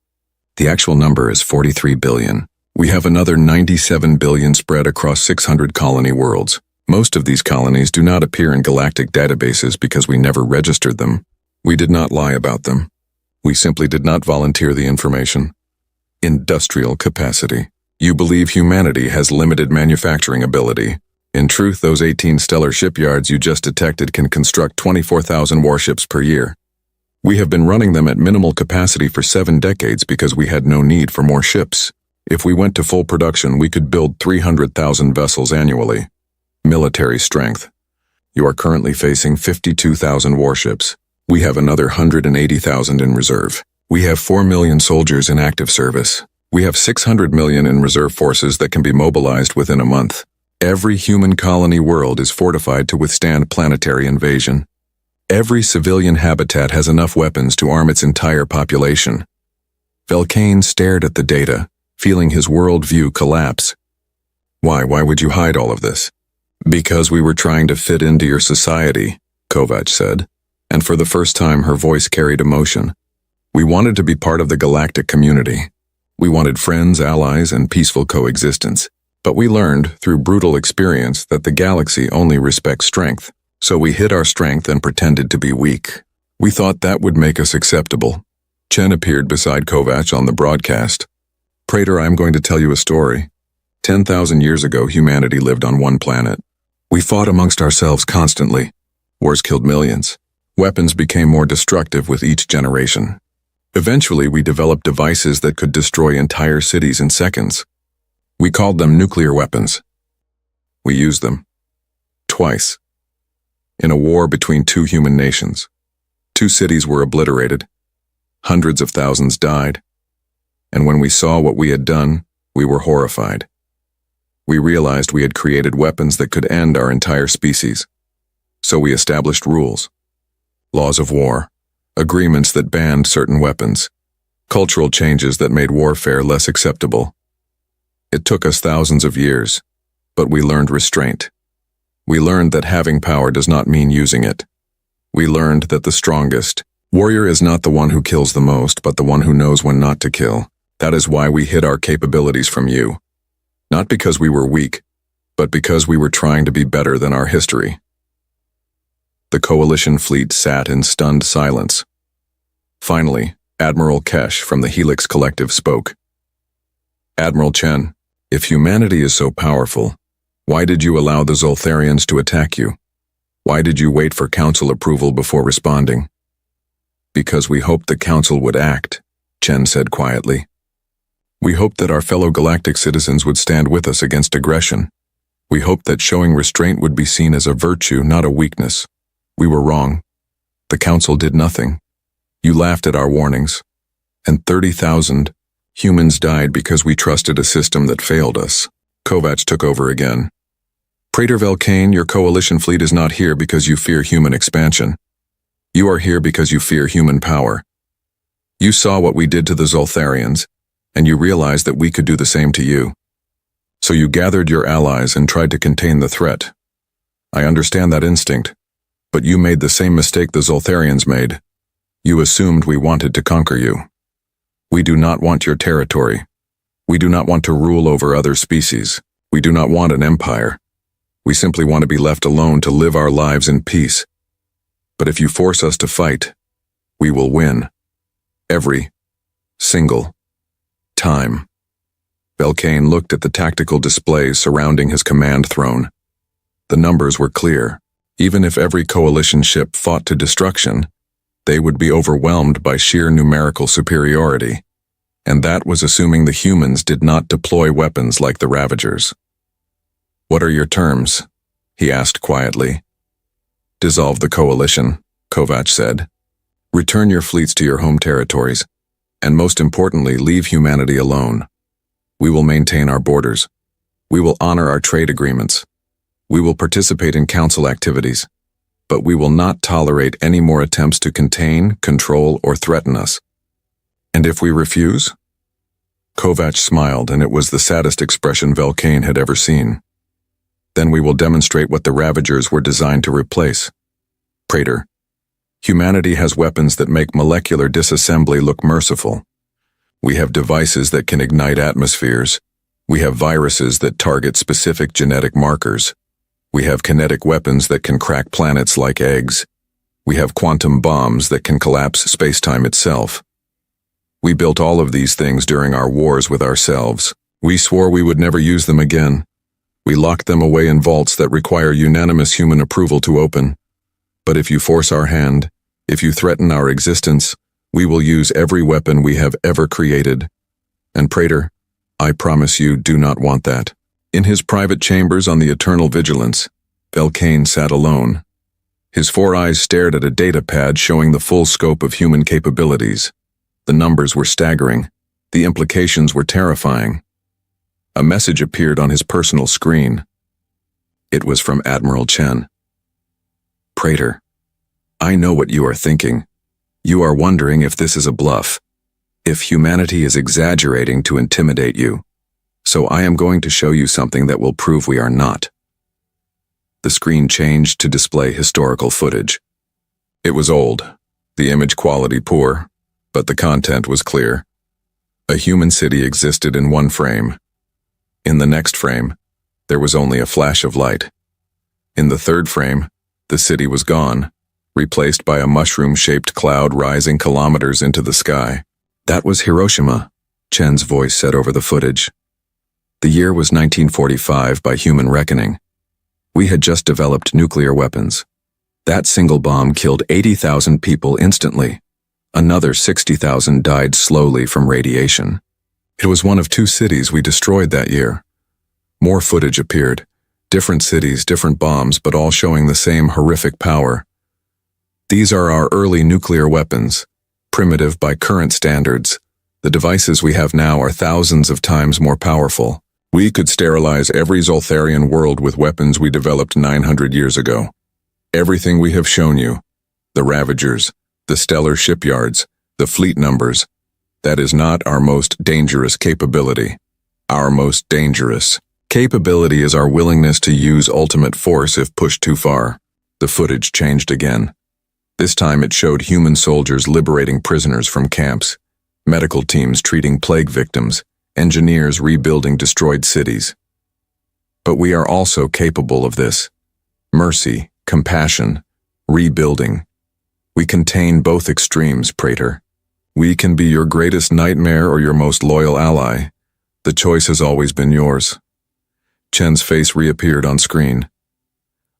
The actual number is 43 billion. We have another 97 billion spread across 600 colony worlds. Most of these colonies do not appear in galactic databases because we never registered them. We did not lie about them. We simply did not volunteer the information. Industrial capacity. You believe humanity has limited manufacturing ability. In truth, those 18 stellar shipyards you just detected can construct 24,000 warships per year. We have been running them at minimal capacity for 7 decades because we had no need for more ships. If we went to full production, we could build 300,000 vessels annually. Military strength. You are currently facing 52,000 warships. We have another 180,000 in reserve. We have 4 million soldiers in active service. We have 600 million in reserve forces that can be mobilized within a month. Every human colony world is fortified to withstand planetary invasion. Every civilian habitat has enough weapons to arm its entire population. Velcane stared at the data, feeling his worldview collapse. Why would you hide all of this? Because we were trying to fit into your society, Kovac said, and for the first time her voice carried emotion. We wanted to be part of the galactic community. We wanted friends, allies, and peaceful coexistence. But we learned, through brutal experience, that the galaxy only respects strength. So we hid our strength and pretended to be weak. We thought that would make us acceptable. Chen appeared beside Kovac on the broadcast. Praetor, I am going to tell you a story. 10,000 years ago, humanity lived on one planet. We fought amongst ourselves constantly. Wars killed millions. Weapons became more destructive with each generation. Eventually, we developed devices that could destroy entire cities in seconds. We called them nuclear weapons. We used them. Twice. In a war between 2 human nations. 2 cities were obliterated. Hundreds of thousands died. And when we saw what we had done, we were horrified. We realized we had created weapons that could end our entire species. So we established rules. Laws of war. Agreements that banned certain weapons. Cultural changes that made warfare less acceptable. It took us thousands of years, but we learned restraint. We learned that having power does not mean using it. We learned that the strongest warrior is not the one who kills the most, but the one who knows when not to kill. That is why we hid our capabilities from you. Not because we were weak, but because we were trying to be better than our history. The Coalition fleet sat in stunned silence. Finally, Admiral Kesh from the Helix Collective spoke. Admiral Chen, if humanity is so powerful, why did you allow the Zoltharians to attack you? Why did you wait for council approval before responding? Because we hoped the council would act, Chen said quietly. We hoped that our fellow galactic citizens would stand with us against aggression. We hoped that showing restraint would be seen as a virtue, not a weakness. We were wrong. The council did nothing. You laughed at our warnings. And 30,000 humans died because we trusted a system that failed us. Kovacs took over again. Praetor Velcane, your coalition fleet is not here because you fear human expansion. You are here because you fear human power. You saw what we did to the Zoltharians, and you realized that we could do the same to you. So you gathered your allies and tried to contain the threat. I understand that instinct, but you made the same mistake the Zoltharians made. You assumed we wanted to conquer you. We do not want your territory. We do not want to rule over other species. We do not want an empire. We simply want to be left alone to live our lives in peace. But if you force us to fight, we will win. Every single time. Velcane looked at the tactical displays surrounding his command throne. The numbers were clear. Even if every coalition ship fought to destruction, they would be overwhelmed by sheer numerical superiority. And that was assuming the humans did not deploy weapons like the Ravagers. What are your terms? He asked quietly. Dissolve the coalition, Kovacs said. Return your fleets to your home territories, and most importantly, leave humanity alone. We will maintain our borders. We will honor our trade agreements. We will participate in council activities, but we will not tolerate any more attempts to contain, control, or threaten us. And if we refuse? Kovacs smiled, and it was the saddest expression Velcane had ever seen. Then we will demonstrate what the Ravagers were designed to replace. Praetor, humanity has weapons that make molecular disassembly look merciful. We have devices that can ignite atmospheres. We have viruses that target specific genetic markers. We have kinetic weapons that can crack planets like eggs. We have quantum bombs that can collapse space-time itself. We built all of these things during our wars with ourselves. We swore we would never use them again. We locked them away in vaults that require unanimous human approval to open. But if you force our hand, if you threaten our existence, we will use every weapon we have ever created. And Praetor, I promise you do not want that. In his private chambers on the Eternal Vigilance, Velcane sat alone. His 4 eyes stared at a data pad showing the full scope of human capabilities. The numbers were staggering. The implications were terrifying. A message appeared on his personal screen. It was from Admiral Chen. Praetor, I know what you are thinking. You are wondering if this is a bluff, if humanity is exaggerating to intimidate you. So I am going to show you something that will prove we are not. The screen changed to display historical footage. It was old, the image quality poor, but the content was clear. A human city existed in one frame. In the next frame, there was only a flash of light. In the third frame, the city was gone, replaced by a mushroom-shaped cloud rising kilometers into the sky. That was Hiroshima, Chen's voice said over the footage. The year was 1945 by human reckoning. We had just developed nuclear weapons. That single bomb killed 80,000 people instantly. Another 60,000 died slowly from radiation. It was one of 2 cities we destroyed that year. More footage appeared. Different cities, different bombs, but all showing the same horrific power. These are our early nuclear weapons, primitive by current standards. The devices we have now are thousands of times more powerful. We could sterilize every Zoltharian world with weapons we developed 900 years ago. Everything we have shown you, the Ravagers, the stellar shipyards, the fleet numbers, that is not our most dangerous capability. Our most dangerous capability is our willingness to use ultimate force if pushed too far. The footage changed again. This time it showed human soldiers liberating prisoners from camps, medical teams treating plague victims, engineers rebuilding destroyed cities. But we are also capable of this. Mercy, compassion, rebuilding. We contain both extremes, Praetor. We can be your greatest nightmare or your most loyal ally. The choice has always been yours. Chen's face reappeared on screen.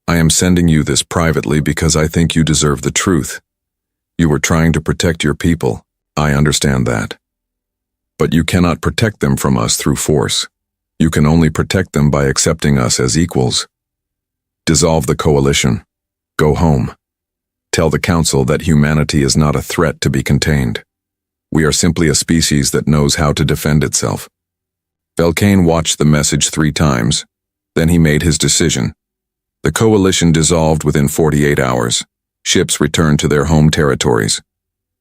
I am sending you this privately because I think you deserve the truth. You were trying to protect your people. I understand that. But you cannot protect them from us through force. You can only protect them by accepting us as equals. Dissolve the coalition. Go home. Tell the Council that humanity is not a threat to be contained. We are simply a species that knows how to defend itself. Velcane watched the message 3 times. Then he made his decision. The coalition dissolved within 48 hours. Ships returned to their home territories.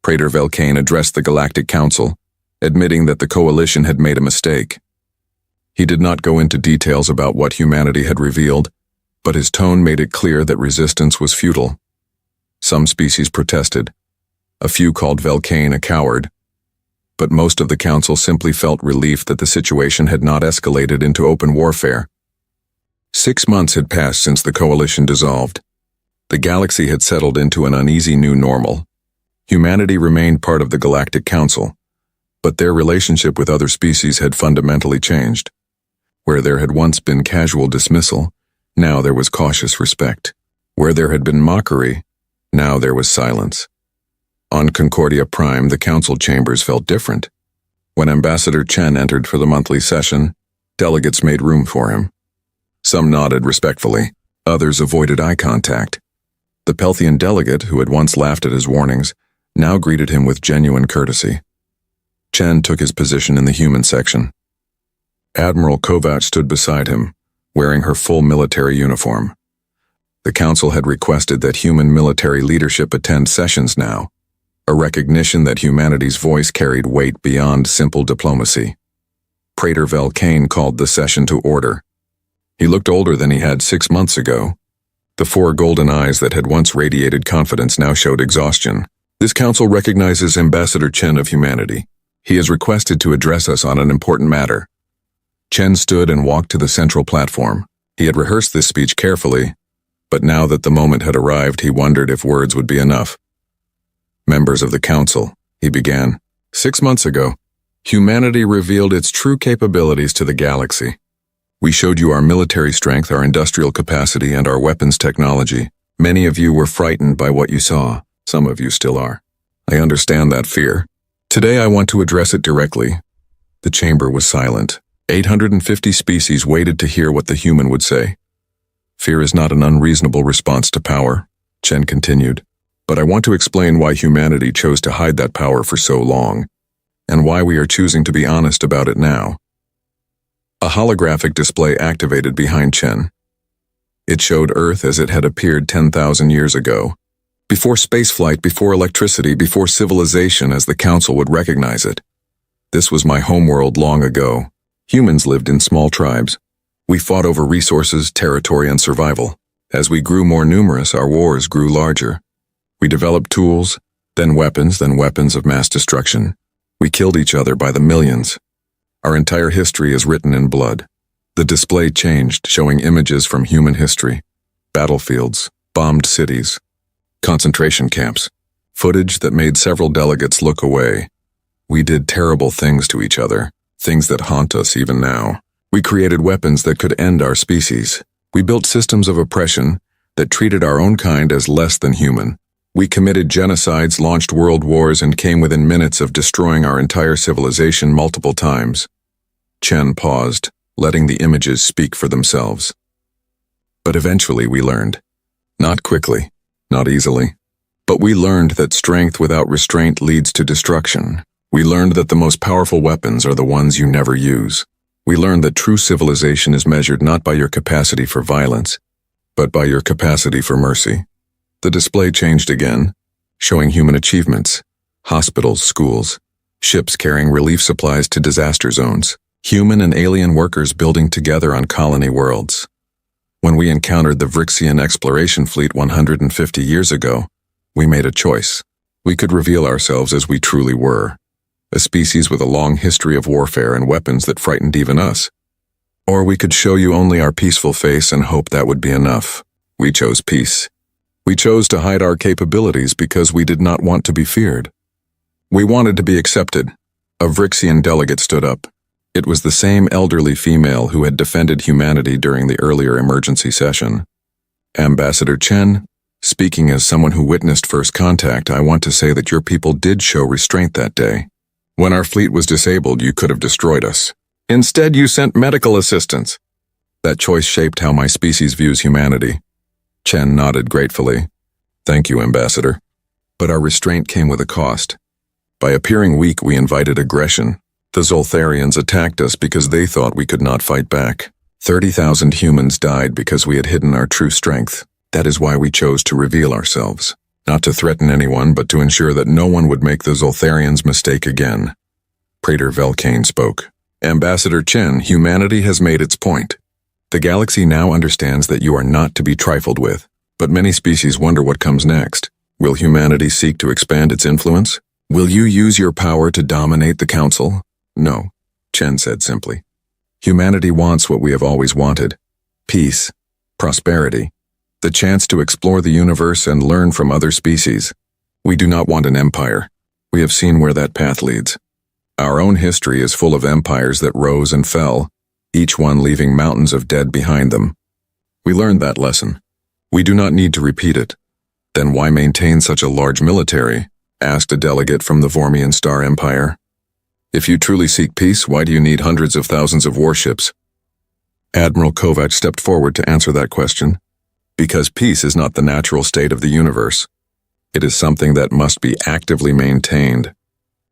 Praetor Velcane addressed the Galactic Council, admitting that the coalition had made a mistake. He did not go into details about what humanity had revealed, but his tone made it clear that resistance was futile. Some species protested. A few called Velcane a coward. But most of the Council simply felt relief that the situation had not escalated into open warfare. 6 months had passed since the coalition dissolved. The galaxy had settled into an uneasy new normal. Humanity remained part of the Galactic Council, but their relationship with other species had fundamentally changed. Where there had once been casual dismissal, now there was cautious respect. Where there had been mockery, now there was silence. On Concordia Prime, the council chambers felt different. When Ambassador Chen entered for the monthly session, delegates made room for him. Some nodded respectfully, others avoided eye contact. The Pelthian delegate, who had once laughed at his warnings, now greeted him with genuine courtesy. Chen took his position in the human section. Admiral Kovac stood beside him, wearing her full military uniform. The council had requested that human military leadership attend sessions now, a recognition that humanity's voice carried weight beyond simple diplomacy. Praetor Velcane called the session to order. He looked older than he had 6 months ago. The 4 golden eyes that had once radiated confidence now showed exhaustion. This council recognizes Ambassador Chen of humanity. He is requested to address us on an important matter. Chen stood and walked to the central platform. He had rehearsed this speech carefully, but now that the moment had arrived, he wondered if words would be enough. Members of the council, he began. 6 months ago, humanity revealed its true capabilities to the galaxy. We showed you our military strength, our industrial capacity, and our weapons technology. Many of you were frightened by what you saw. Some of you still are. I understand that fear. Today I want to address it directly. The chamber was silent. 850 species waited to hear what the human would say. Fear is not an unreasonable response to power, Chen continued. But I want to explain why humanity chose to hide that power for so long, and why we are choosing to be honest about it now. A holographic display activated behind Chen. It showed Earth as it had appeared 10,000 years ago. Before spaceflight, before electricity, before civilization as the Council would recognize it. This was my homeworld long ago. Humans lived in small tribes. We fought over resources, territory, and survival. As we grew more numerous, our wars grew larger. We developed tools, then weapons of mass destruction. We killed each other by the millions. Our entire history is written in blood. The display changed, showing images from human history. Battlefields, bombed cities, concentration camps. Footage that made several delegates look away. We did terrible things to each other, things that haunt us even now. We created weapons that could end our species. We built systems of oppression that treated our own kind as less than human. We committed genocides, launched world wars, and came within minutes of destroying our entire civilization multiple times. Chen paused, letting the images speak for themselves. But eventually we learned. Not quickly, not easily. But we learned that strength without restraint leads to destruction. We learned that the most powerful weapons are the ones you never use. We learned that true civilization is measured not by your capacity for violence, but by your capacity for mercy. The display changed again, showing human achievements, hospitals, schools, ships carrying relief supplies to disaster zones, human and alien workers building together on colony worlds. When we encountered the Vrixian exploration fleet 150 years ago, we made a choice. We could reveal ourselves as we truly were, a species with a long history of warfare and weapons that frightened even us. Or we could show you only our peaceful face and hope that would be enough. We chose peace. We chose to hide our capabilities because we did not want to be feared. We wanted to be accepted. A Vrixian delegate stood up. It was the same elderly female who had defended humanity during the earlier emergency session. Ambassador Chen, speaking as someone who witnessed first contact, I want to say that your people did show restraint that day. When our fleet was disabled, you could have destroyed us. Instead, you sent medical assistance. That choice shaped how my species views humanity. Chen nodded gratefully. Thank you, Ambassador. But our restraint came with a cost. By appearing weak, we invited aggression. The Zoltharians attacked us because they thought we could not fight back. 30,000 humans died because we had hidden our true strength. That is why we chose to reveal ourselves. Not to threaten anyone, but to ensure that no one would make the Zoltharians' mistake again. Praetor Velcane spoke. Ambassador Chen, humanity has made its point. The galaxy now understands that you are not to be trifled with, but many species wonder what comes next. Will humanity seek to expand its influence? Will you use your power to dominate the Council? No, Chen said simply. Humanity wants what we have always wanted. Peace, prosperity, the chance to explore the universe and learn from other species. We do not want an empire. We have seen where that path leads. Our own history is full of empires that rose and fell, each one leaving mountains of dead behind them. We learned that lesson. We do not need to repeat it. Then why maintain such a large military? Asked a delegate from the Vormian Star Empire. If you truly seek peace, why do you need hundreds of thousands of warships? Admiral Kovac stepped forward to answer that question. Because peace is not the natural state of the universe. It is something that must be actively maintained.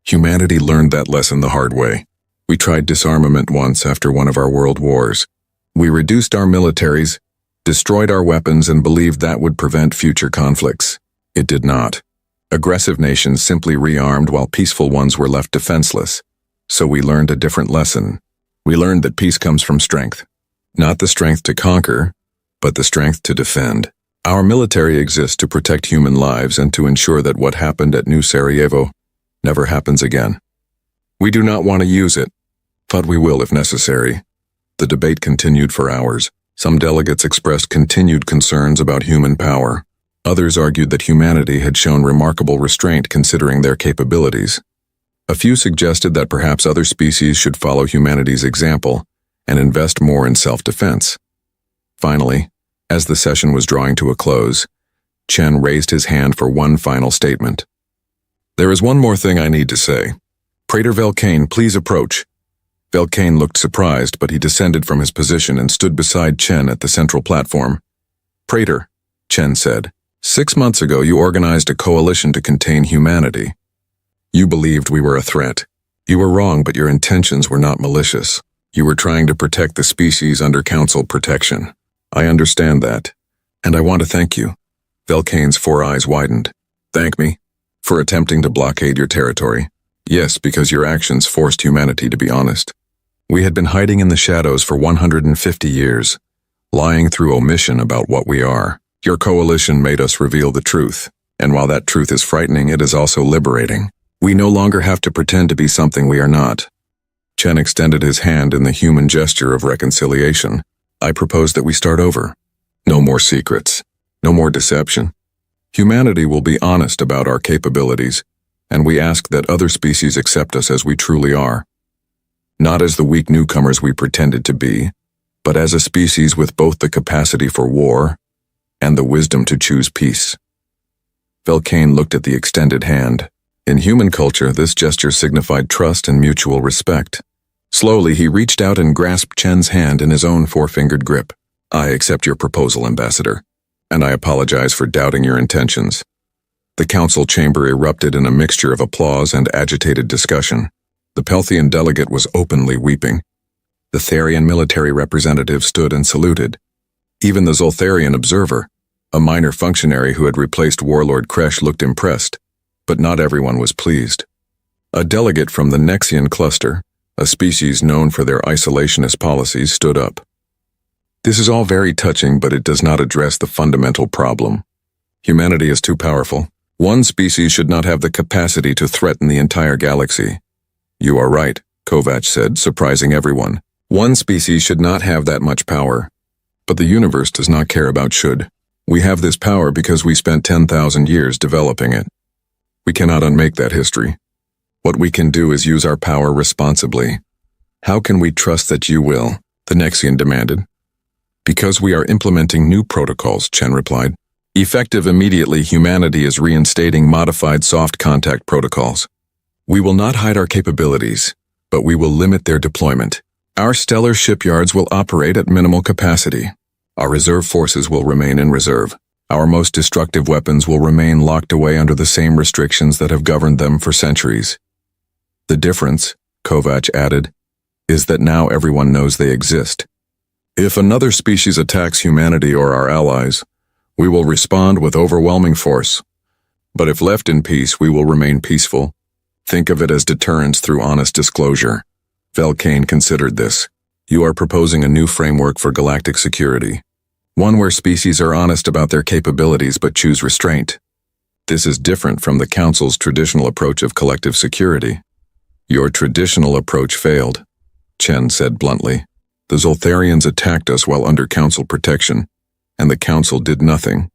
Humanity learned that lesson the hard way. We tried disarmament once after one of our world wars. We reduced our militaries, destroyed our weapons, and believed that would prevent future conflicts. It did not. Aggressive nations simply rearmed while peaceful ones were left defenseless. So we learned a different lesson. We learned that peace comes from strength. Not the strength to conquer, but the strength to defend. Our military exists to protect human lives and to ensure that what happened at New Sarajevo never happens again. We do not want to use it, but we will if necessary. The debate continued for hours. Some delegates expressed continued concerns about human power. Others argued that humanity had shown remarkable restraint considering their capabilities. A few suggested that perhaps other species should follow humanity's example and invest more in self-defense. Finally, as the session was drawing to a close, Chen raised his hand for one final statement. There is one more thing I need to say. Praetor Velcane, please approach. Velcane looked surprised, but he descended from his position and stood beside Chen at the central platform. Praetor, Chen said, 6 months ago you organized a coalition to contain humanity. You believed we were a threat. You were wrong, but your intentions were not malicious. You were trying to protect the species under Council protection. I understand that, and I want to thank you. Velcane's 4 eyes widened. Thank me? For attempting to blockade your territory. Yes, because your actions forced humanity to be honest. We had been hiding in the shadows for 150 years, lying through omission about what we are. Your coalition made us reveal the truth, and while that truth is frightening, it is also liberating. We no longer have to pretend to be something we are not. Chen extended his hand in the human gesture of reconciliation. I propose that we start over. No more secrets. No more deception. Humanity will be honest about our capabilities, and we ask that other species accept us as we truly are. Not as the weak newcomers we pretended to be, but as a species with both the capacity for war and the wisdom to choose peace. Velcane looked at the extended hand. In human culture, this gesture signified trust and mutual respect. Slowly, he reached out and grasped Chen's hand in his own 4-fingered grip. I accept your proposal, Ambassador, and I apologize for doubting your intentions. The council chamber erupted in a mixture of applause and agitated discussion. The Pelthian delegate was openly weeping. The Therian military representative stood and saluted. Even the Zoltharian observer, a minor functionary who had replaced Warlord Kresh, looked impressed, but not everyone was pleased. A delegate from the Nexian cluster, a species known for their isolationist policies, stood up. This is all very touching, but it does not address the fundamental problem. Humanity is too powerful. One species should not have the capacity to threaten the entire galaxy. You are right, Kovac said, surprising everyone. One species should not have that much power. But the universe does not care about should. We have this power because we spent 10,000 years developing it. We cannot unmake that history. What we can do is use our power responsibly. How can we trust that you will? The Nexian demanded. Because we are implementing new protocols, Chen replied. Effective immediately, humanity is reinstating modified soft contact protocols. We will not hide our capabilities, but we will limit their deployment. Our stellar shipyards will operate at minimal capacity. Our reserve forces will remain in reserve. Our most destructive weapons will remain locked away under the same restrictions that have governed them for centuries. The difference, Kovac added, is that now everyone knows they exist. If another species attacks humanity or our allies, we will respond with overwhelming force. But if left in peace, we will remain peaceful. Think of it as deterrence through honest disclosure. Velcane considered this. You are proposing a new framework for galactic security. One where species are honest about their capabilities but choose restraint. This is different from the Council's traditional approach of collective security. Your traditional approach failed, Chen said bluntly. The Zoltharians attacked us while under Council protection, and the Council did nothing.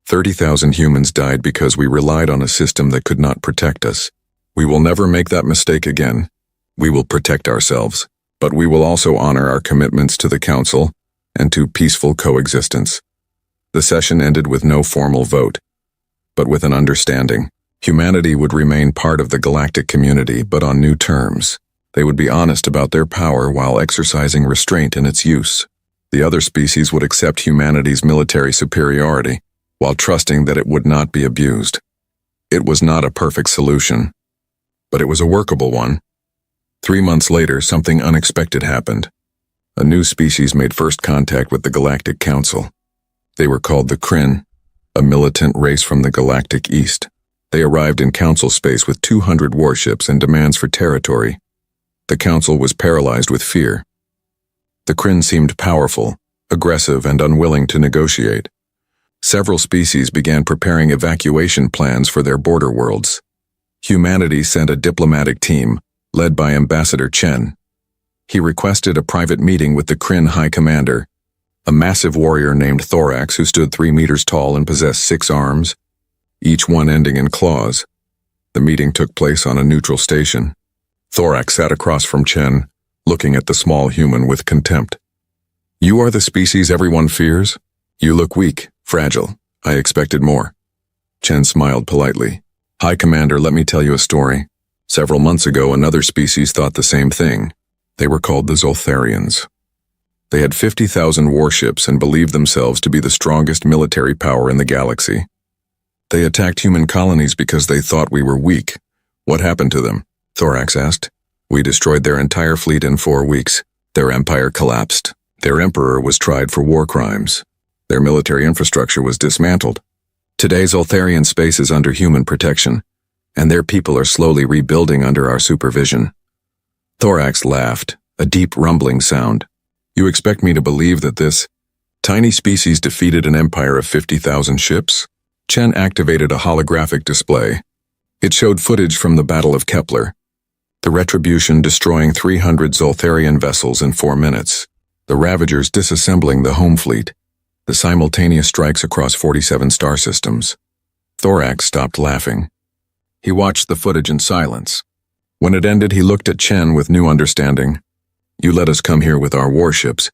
30,000 humans died because we relied on a system that could not protect us. We will never make that mistake again. We will protect ourselves, but we will also honor our commitments to the Council and to peaceful coexistence. The session ended with no formal vote, but with an understanding. Humanity would remain part of the galactic community, but on new terms. They would be honest about their power while exercising restraint in its use. The other species would accept humanity's military superiority, while trusting that it would not be abused. It was not a perfect solution, but it was a workable one. 3 months later, something unexpected happened. A new species made first contact with the Galactic Council. They were called the Kryn, a militant race from the Galactic East. They arrived in Council space with 200 warships and demands for territory. The Council was paralyzed with fear. The Kryn seemed powerful, aggressive, and unwilling to negotiate. Several species began preparing evacuation plans for their border worlds. Humanity sent a diplomatic team, led by Ambassador Chen. He requested a private meeting with the Kryn High Commander, a massive warrior named Thorax who stood 3 meters tall and possessed 6 arms, each one ending in claws. The meeting took place on a neutral station. Thorax sat across from Chen, looking at the small human with contempt. You are the species everyone fears? You look weak, fragile. I expected more. Chen smiled politely. High Commander, let me tell you a story. Several months ago, another species thought the same thing. They were called the Zoltharians. They had 50,000 warships and believed themselves to be the strongest military power in the galaxy. They attacked human colonies because they thought we were weak. What happened to them? Thorax asked. We destroyed their entire fleet in 4 weeks. Their empire collapsed. Their emperor was tried for war crimes. Their military infrastructure was dismantled. Today, Zoltharian space is under human protection, and their people are slowly rebuilding under our supervision. Thorax laughed, a deep rumbling sound. You expect me to believe that this tiny species defeated an empire of 50,000 ships? Chen activated a holographic display. It showed footage from the Battle of Kepler. The Retribution destroying 300 Zoltharian vessels in 4 minutes. The Ravagers disassembling the home fleet. The simultaneous strikes across 47 star systems. Thorax stopped laughing. He watched the footage in silence. When it ended, he looked at Chen with new understanding. You let us come here with our warships.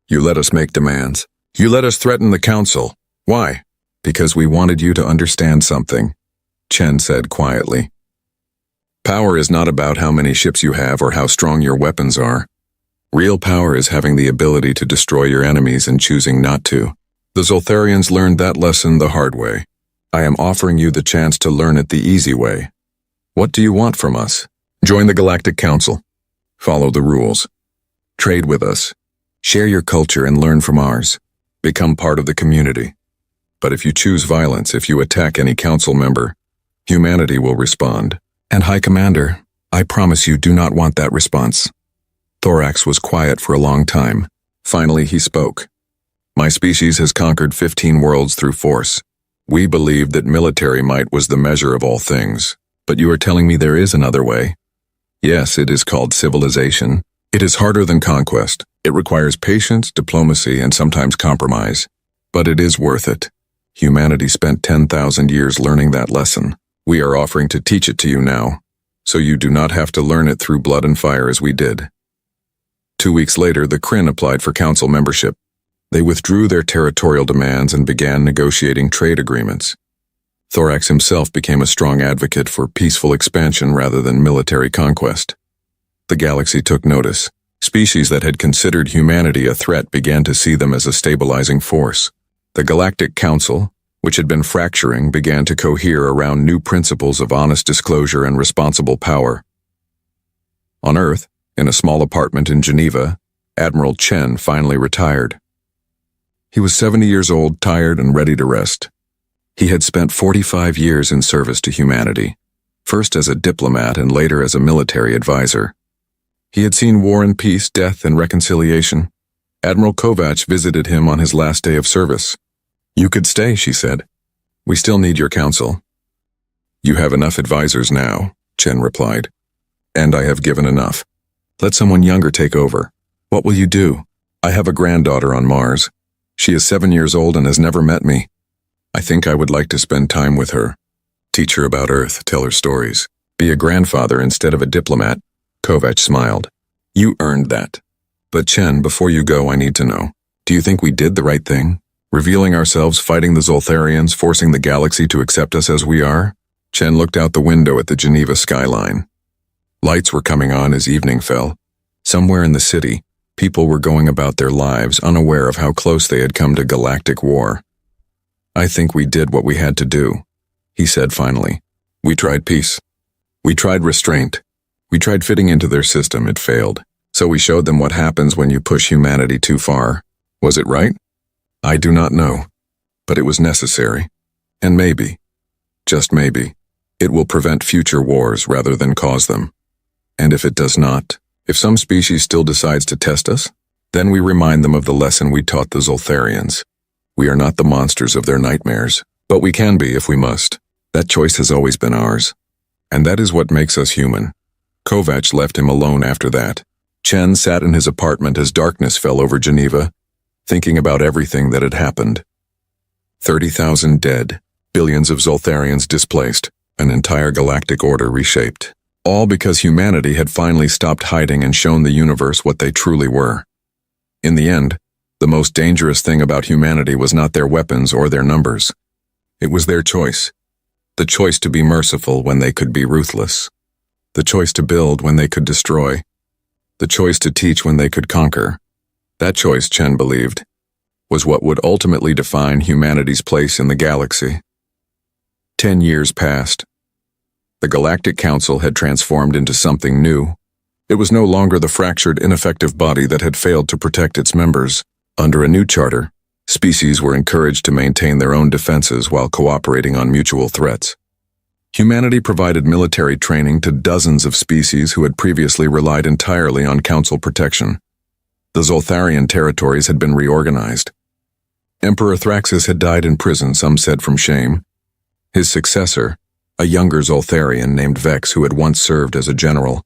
You let us make demands. You let us threaten the Council. Why? Because we wanted you to understand something, Chen said quietly. Power is not about how many ships you have or how strong your weapons are. Real power is having the ability to destroy your enemies and choosing not to. The Zoltharians learned that lesson the hard way. I am offering you the chance to learn it the easy way. What do you want from us? Join the Galactic Council. Follow the rules. Trade with us. Share your culture and learn from ours. Become part of the community. But if you choose violence, if you attack any council member, humanity will respond. And High Commander, I promise you do not want that response. Thorax was quiet for a long time. Finally, he spoke. My species has conquered 15 worlds through force. We believed that military might was the measure of all things. But you are telling me there is another way. Yes, it is called civilization. It is harder than conquest. It requires patience, diplomacy, and sometimes compromise. But it is worth it. Humanity spent 10,000 years learning that lesson. We are offering to teach it to you now, so you do not have to learn it through blood and fire as we did. 2 weeks later, the Kryn applied for council membership. They withdrew their territorial demands and began negotiating trade agreements. Thorax himself became a strong advocate for peaceful expansion rather than military conquest. The galaxy took notice. Species that had considered humanity a threat began to see them as a stabilizing force. The Galactic Council, which had been fracturing, began to cohere around new principles of honest disclosure and responsible power. On Earth, in a small apartment in Geneva, Admiral Chen finally retired. He was 70 years old, tired and ready to rest. He had spent 45 years in service to humanity, first as a diplomat and later as a military advisor. He had seen war and peace, death and reconciliation. Admiral Kovac visited him on his last day of service. "You could stay," she said. "We still need your counsel." "You have enough advisors now," Chen replied. "And I have given enough. Let someone younger take over." "What will you do?" "I have a granddaughter on Mars. She is 7 years old and has never met me. I think I would like to spend time with her. Teach her about Earth, tell her stories. Be a grandfather instead of a diplomat." Kovac smiled. "You earned that. But Chen, before you go, I need to know. Do you think we did the right thing? Revealing ourselves, fighting the Zoltharians, forcing the galaxy to accept us as we are?" Chen looked out the window at the Geneva skyline. Lights were coming on as evening fell. Somewhere in the city, people were going about their lives unaware of how close they had come to galactic war. "I think we did what we had to do," he said finally. "We tried peace. We tried restraint. We tried fitting into their system. It failed. So we showed them what happens when you push humanity too far. Was it right? I do not know. But it was necessary. And maybe, just maybe, it will prevent future wars rather than cause them. And if it does not, if some species still decides to test us, then we remind them of the lesson we taught the Zoltharians. We are not the monsters of their nightmares, but we can be if we must. That choice has always been ours. And that is what makes us human." Kovac left him alone after that. Chen sat in his apartment as darkness fell over Geneva, thinking about everything that had happened. 30,000 dead, billions of Zoltharians displaced, an entire galactic order reshaped. All because humanity had finally stopped hiding and shown the universe what they truly were. In the end, the most dangerous thing about humanity was not their weapons or their numbers. It was their choice. The choice to be merciful when they could be ruthless. The choice to build when they could destroy. The choice to teach when they could conquer. That choice, Chen believed, was what would ultimately define humanity's place in the galaxy. 10 years passed. The Galactic Council had transformed into something new. It was no longer the fractured, ineffective body that had failed to protect its members. Under a new charter, species were encouraged to maintain their own defenses while cooperating on mutual threats. Humanity provided military training to dozens of species who had previously relied entirely on Council protection. The Zoltharian territories had been reorganized. Emperor Thraxus had died in prison, some said from shame. His successor, a younger Zoltharian named Vex who had once served as a general,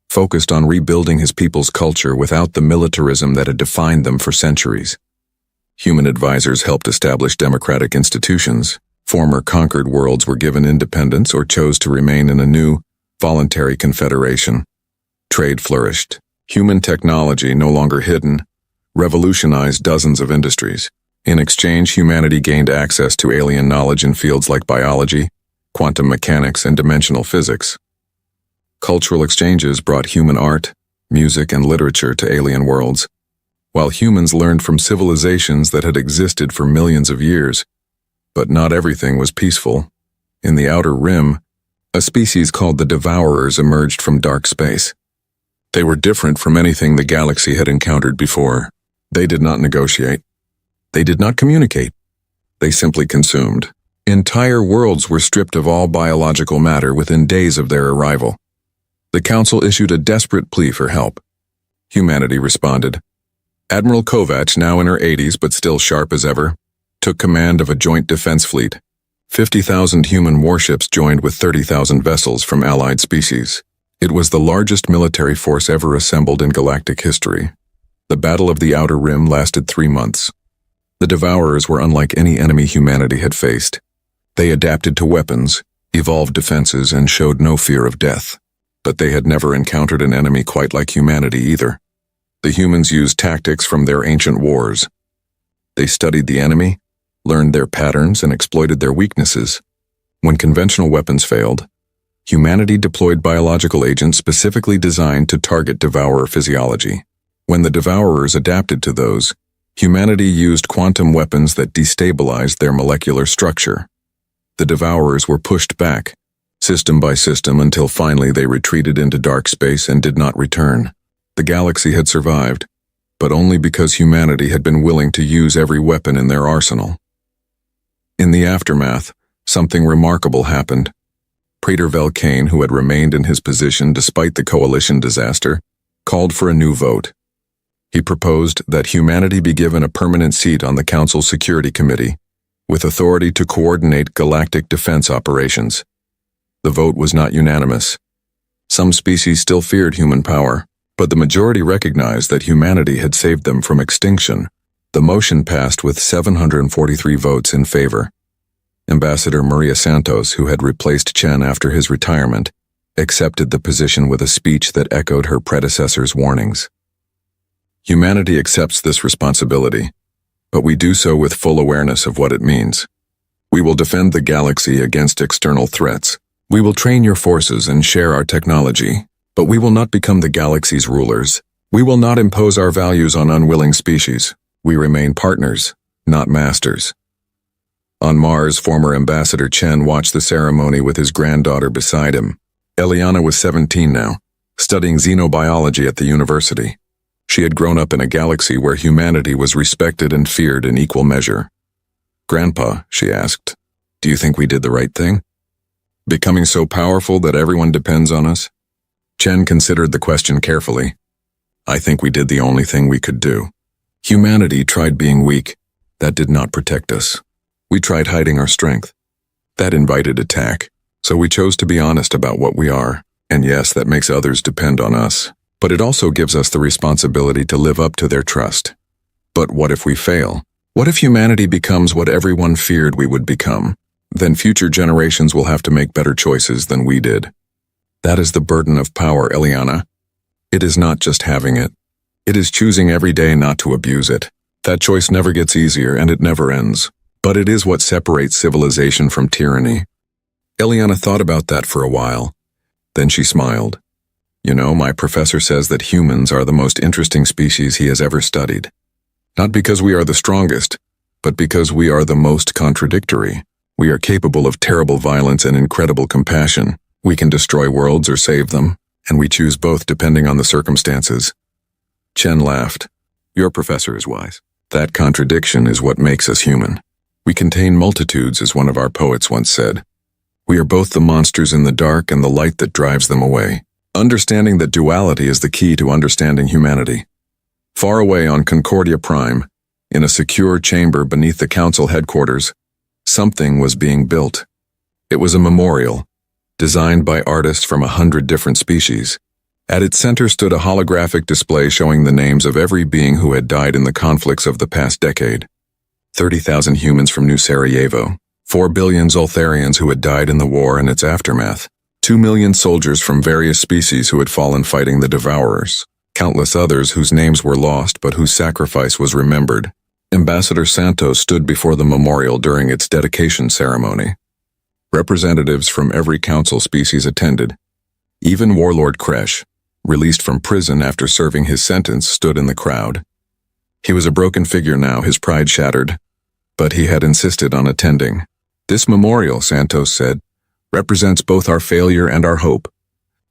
focused on rebuilding his people's culture without the militarism that had defined them for centuries. Human advisors helped establish democratic institutions. Former conquered worlds were given independence or chose to remain in a new, voluntary confederation. Trade flourished. Human technology, no longer hidden, revolutionized dozens of industries. In exchange, humanity gained access to alien knowledge in fields like biology, quantum mechanics, and dimensional physics. Cultural exchanges brought human art, music, and literature to alien worlds, while humans learned from civilizations that had existed for millions of years. But not everything was peaceful. In the Outer Rim, a species called the Devourers emerged from dark space. They were different from anything the galaxy had encountered before. They did not negotiate. They did not communicate. They simply consumed. Entire worlds were stripped of all biological matter within days of their arrival. The Council issued a desperate plea for help. Humanity responded. Admiral Kovac, now in her 80s but still sharp as ever, took command of a joint defense fleet. 50,000 human warships joined with 30,000 vessels from allied species. It was the largest military force ever assembled in galactic history. The Battle of the Outer Rim lasted 3 months. The Devourers were unlike any enemy humanity had faced. They adapted to weapons, evolved defenses, and showed no fear of death. But they had never encountered an enemy quite like humanity either. The humans used tactics from their ancient wars. They studied the enemy, learned their patterns, and exploited their weaknesses. When conventional weapons failed, humanity deployed biological agents specifically designed to target devourer physiology. When the devourers adapted to those, humanity used quantum weapons that destabilized their molecular structure. The devourers were pushed back, system by system, until finally they retreated into dark space and did not return. The galaxy had survived, but only because humanity had been willing to use every weapon in their arsenal. In the aftermath, something remarkable happened. Praetor Velcane, who had remained in his position despite the coalition disaster, called for a new vote. He proposed that humanity be given a permanent seat on the Council's Security Committee, with authority to coordinate galactic defense operations. The vote was not unanimous. Some species still feared human power, but the majority recognized that humanity had saved them from extinction. The motion passed with 743 votes in favor. Ambassador Maria Santos, who had replaced Chen after his retirement, accepted the position with a speech that echoed her predecessor's warnings. Humanity accepts this responsibility, but we do so with full awareness of what it means. We will defend the galaxy against external threats. We will train your forces and share our technology, but we will not become the galaxy's rulers. We will not impose our values on unwilling species. We remain partners, not masters. On Mars, former Ambassador Chen watched the ceremony with his granddaughter beside him. Eliana was 17 now, studying xenobiology at the university. She had grown up in a galaxy where humanity was respected and feared in equal measure. "Grandpa," she asked, "do you think we did the right thing? Becoming so powerful that everyone depends on us?" Chen considered the question carefully. "I think we did the only thing we could do. Humanity tried being weak. That did not protect us. We tried hiding our strength. That invited attack. So we chose to be honest about what we are. And yes, that makes others depend on us. But it also gives us the responsibility to live up to their trust. But what if we fail? What if humanity becomes what everyone feared we would become? Then future generations will have to make better choices than we did. That is the burden of power, Eliana. It is not just having it. It is choosing every day not to abuse it. That choice never gets easier and it never ends. But it is what separates civilization from tyranny." Eliana thought about that for a while. Then she smiled. "You know, my professor says that humans are the most interesting species he has ever studied. Not because we are the strongest, but because we are the most contradictory. We are capable of terrible violence and incredible compassion. We can destroy worlds or save them, and we choose both depending on the circumstances." Chen laughed. "Your professor is wise. That contradiction is what makes us human. We contain multitudes, as one of our poets once said. We are both the monsters in the dark and the light that drives them away. Understanding that duality is the key to understanding humanity." Far away on Concordia Prime, in a secure chamber beneath the council headquarters, something was being built. It was a memorial, designed by artists from 100 different species. At its center stood a holographic display showing the names of every being who had died in the conflicts of the past decade. 30,000 humans from New Sarajevo, 4 billion Zoltharians who had died in the war and its aftermath, 2 million soldiers from various species who had fallen fighting the devourers, countless others whose names were lost but whose sacrifice was remembered. Ambassador Santos stood before the memorial during its dedication ceremony. Representatives from every council species attended. Even Warlord Kresh, released from prison after serving his sentence, stood in the crowd. He was a broken figure now, his pride shattered, but he had insisted on attending. "This memorial," Santos said, "represents both our failure and our hope.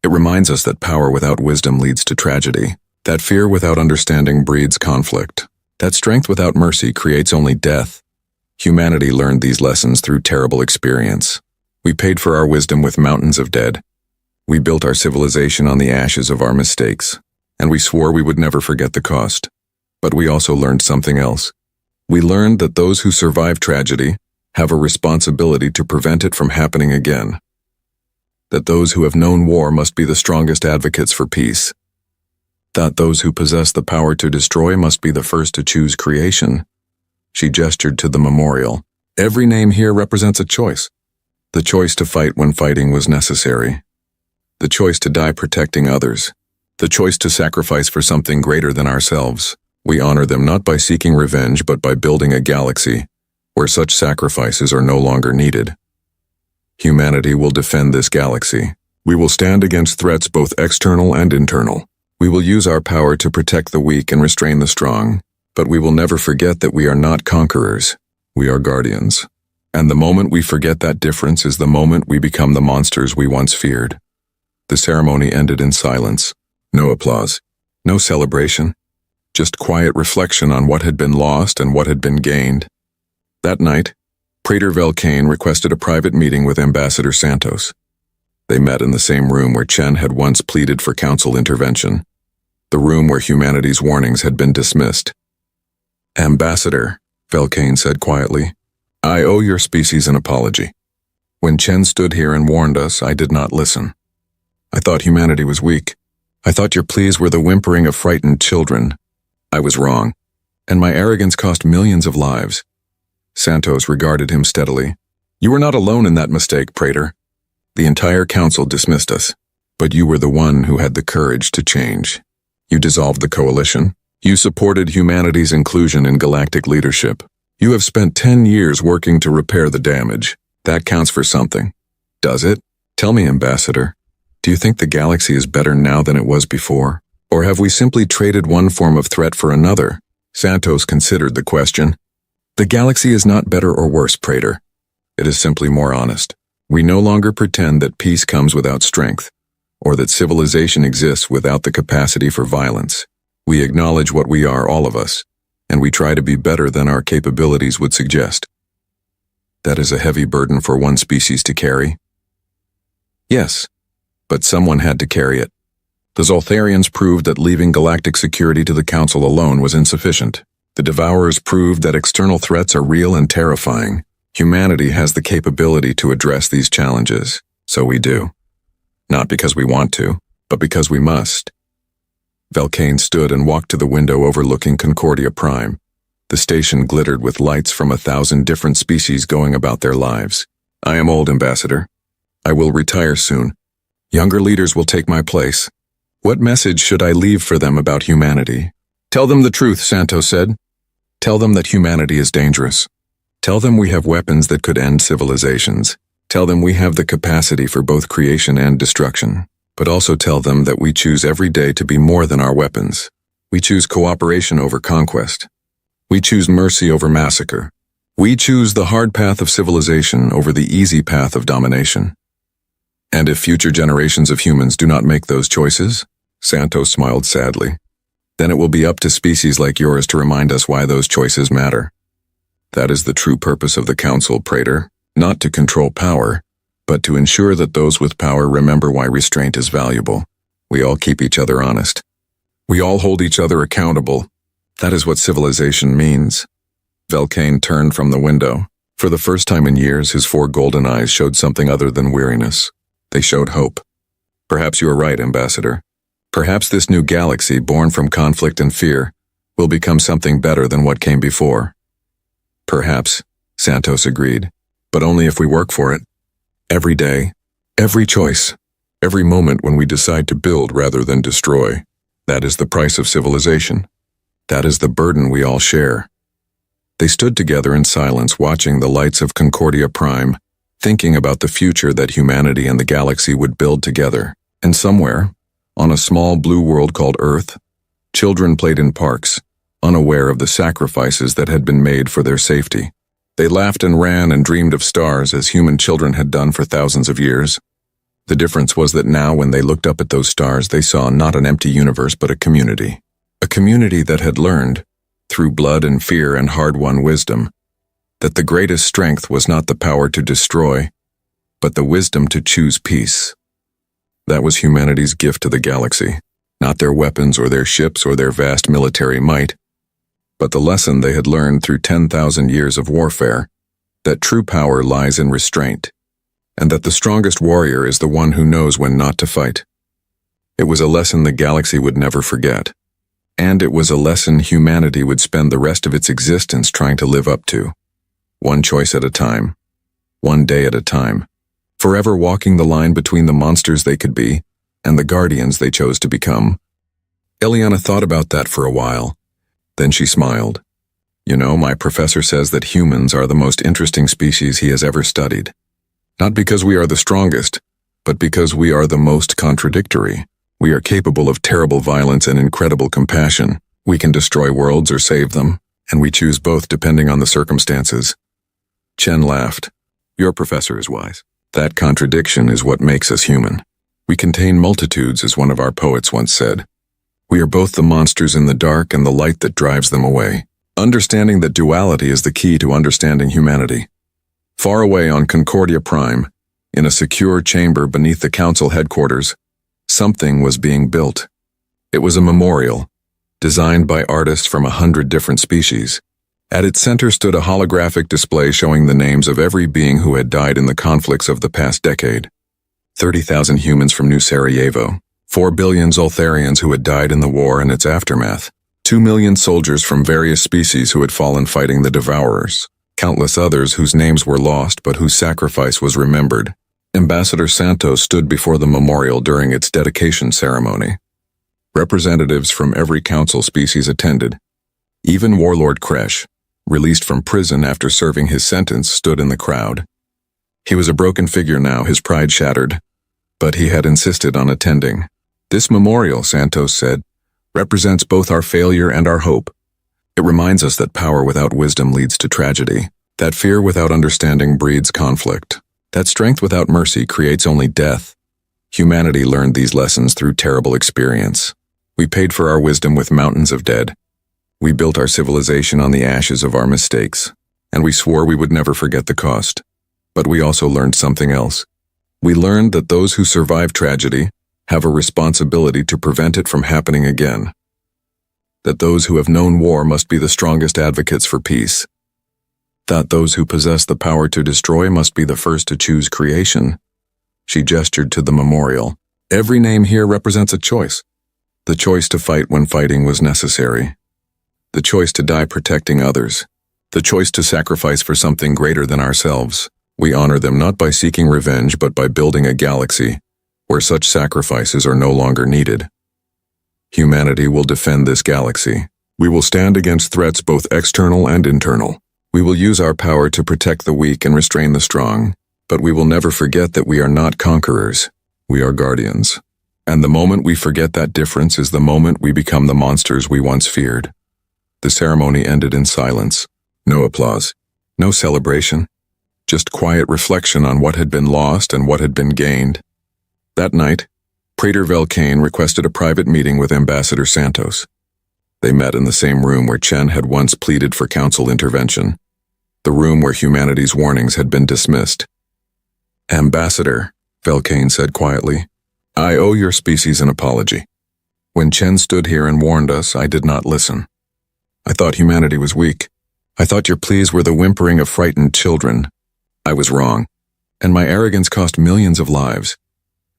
It reminds us that power without wisdom leads to tragedy, that fear without understanding breeds conflict, that strength without mercy creates only death. Humanity learned these lessons through terrible experience. We paid for our wisdom with mountains of dead. We built our civilization on the ashes of our mistakes, and we swore we would never forget the cost. But we also learned something else. We learned that those who survive tragedy have a responsibility to prevent it from happening again. That those who have known war must be the strongest advocates for peace. That those who possess the power to destroy must be the first to choose creation." She gestured to the memorial. "Every name here represents a choice. The choice to fight when fighting was necessary. The choice to die protecting others. the choice to sacrifice for something greater than ourselves. We honor them not by seeking revenge but by building a galaxy where such sacrifices are no longer needed. Humanity will defend this galaxy. We will stand against threats both external and internal. We will use our power to protect the weak and restrain the strong, but we will never forget that we are not conquerors. We are guardians. And the moment we forget that difference is the moment we become the monsters we once feared. The ceremony ended in silence. No applause. No celebration. Just quiet reflection on what had been lost and what had been gained. That night, Praetor Velcane requested a private meeting with Ambassador Santos. They met in the same room where Chen had once pleaded for council intervention, the room where humanity's warnings had been dismissed. "Ambassador," Velcane said quietly, "I owe your species an apology. When Chen stood here and warned us, I did not listen. I thought humanity was weak. I thought your pleas were the whimpering of frightened children. I was wrong, and my arrogance cost millions of lives." Santos regarded him steadily. "You were not alone in that mistake, Praetor. The entire council dismissed us, but you were the one who had the courage to change. You dissolved the coalition. You supported humanity's inclusion in galactic leadership. You have spent 10 years working to repair the damage. That counts for something. Does it? Tell me, Ambassador, do you think the galaxy is better now than it was before? Or have we simply traded one form of threat for another?" Santos considered the question. "The galaxy is not better or worse, Praetor. It is simply more honest. We no longer pretend that peace comes without strength, or that civilization exists without the capacity for violence. We acknowledge what we are, all of us, and we try to be better than our capabilities would suggest." "That is a heavy burden for one species to carry." "Yes, but someone had to carry it. The Zoltharians proved that leaving galactic security to the Council alone was insufficient. The Devourers proved that external threats are real and terrifying. Humanity has the capability to address these challenges, so we do. Not because we want to, but because we must." Velcane stood and walked to the window overlooking Concordia Prime. The station glittered with lights from 1,000 different species going about their lives. "I am old, Ambassador. I will retire soon. Younger leaders will take my place. What message should I leave for them about humanity?" "Tell them the truth," Santos said. "Tell them that humanity is dangerous. Tell them we have weapons that could end civilizations. Tell them we have the capacity for both creation and destruction. But also tell them that we choose every day to be more than our weapons. We choose cooperation over conquest. We choose mercy over massacre. We choose the hard path of civilization over the easy path of domination. And if future generations of humans do not make those choices," Santos smiled sadly, "then it will be up to species like yours to remind us why those choices matter. That is the true purpose of the Council, Praetor, not to control power, but to ensure that those with power remember why restraint is valuable. We all keep each other honest. We all hold each other accountable. That is what civilization means." Velcane turned from the window. For the first time in years, his 4 golden eyes showed something other than weariness. They showed hope. "Perhaps you are right, Ambassador. Perhaps this new galaxy, born from conflict and fear, will become something better than what came before." "Perhaps," Santos agreed, "but only if we work for it. Every day, every choice, every moment when we decide to build rather than destroy. That is the price of civilization. That is the burden we all share." They stood together in silence, watching the lights of Concordia Prime, thinking about the future that humanity and the galaxy would build together. And somewhere, on a small blue world called Earth, children played in parks, unaware of the sacrifices that had been made for their safety. They laughed and ran and dreamed of stars as human children had done for thousands of years. The difference was that now when they looked up at those stars, they saw not an empty universe but a community. A community that had learned, through blood and fear and hard-won wisdom, that the greatest strength was not the power to destroy, but the wisdom to choose peace. That was humanity's gift to the galaxy, not their weapons or their ships or their vast military might, but the lesson they had learned through 10,000 years of warfare, that true power lies in restraint, and that the strongest warrior is the one who knows when not to fight. It was a lesson the galaxy would never forget, and it was a lesson humanity would spend the rest of its existence trying to live up to. One choice at a time, one day at a time, forever walking the line between the monsters they could be and the guardians they chose to become. Eliana thought about that for a while. Then she smiled. You know, my professor says that humans are the most interesting species he has ever studied. Not because we are the strongest, but because we are the most contradictory. We are capable of terrible violence and incredible compassion. We can destroy worlds or save them, and we choose both depending on the circumstances. Chen laughed. Your professor is wise. That contradiction is what makes us human. We contain multitudes, as one of our poets once said. We are both the monsters in the dark and the light that drives them away. Understanding that duality is the key to understanding humanity. Far away on Concordia Prime, in a secure chamber beneath the council headquarters, something was being built. It was a memorial, designed by artists from 100 different species. At its center stood a holographic display showing the names of every being who had died in the conflicts of the past decade. 30,000 humans from New Sarajevo, 4 billion Zoltharians who had died in the war and its aftermath, 2 million soldiers from various species who had fallen fighting the Devourers, countless others whose names were lost but whose sacrifice was remembered. Ambassador Santos stood before the memorial during its dedication ceremony. Representatives from every council species attended. Even Warlord Kresh, released from prison after serving his sentence, stood in the crowd. He was a broken figure now, his pride shattered, but he had insisted on attending. This memorial, Santos said, represents both our failure and our hope. It reminds us that power without wisdom leads to tragedy, that fear without understanding breeds conflict, that strength without mercy creates only death. Humanity learned these lessons through terrible experience. We paid for our wisdom with mountains of dead. We built our civilization on the ashes of our mistakes, and we swore we would never forget the cost. But we also learned something else. We learned that those who survive tragedy have a responsibility to prevent it from happening again. That those who have known war must be the strongest advocates for peace. That those who possess the power to destroy must be the first to choose creation. She gestured to the memorial. Every name here represents a choice. The choice to fight when fighting was necessary. The choice to die protecting others. The choice to sacrifice for something greater than ourselves. We honor them not by seeking revenge, but by building a galaxy where such sacrifices are no longer needed. Humanity will defend this galaxy. We will stand against threats both external and internal. We will use our power to protect the weak and restrain the strong, but we will never forget that we are not conquerors. We are guardians. And the moment we forget that difference is the moment we become the monsters we once feared. The ceremony ended in silence. No applause. No celebration. Just quiet reflection on what had been lost and what had been gained. That night, Praetor Velkane requested a private meeting with Ambassador Santos. They met in the same room where Chen had once pleaded for council intervention. The room where humanity's warnings had been dismissed. Ambassador, Velkane said quietly, I owe your species an apology. When Chen stood here and warned us, I did not listen. I thought humanity was weak. I thought your pleas were the whimpering of frightened children. I was wrong, and my arrogance cost millions of lives.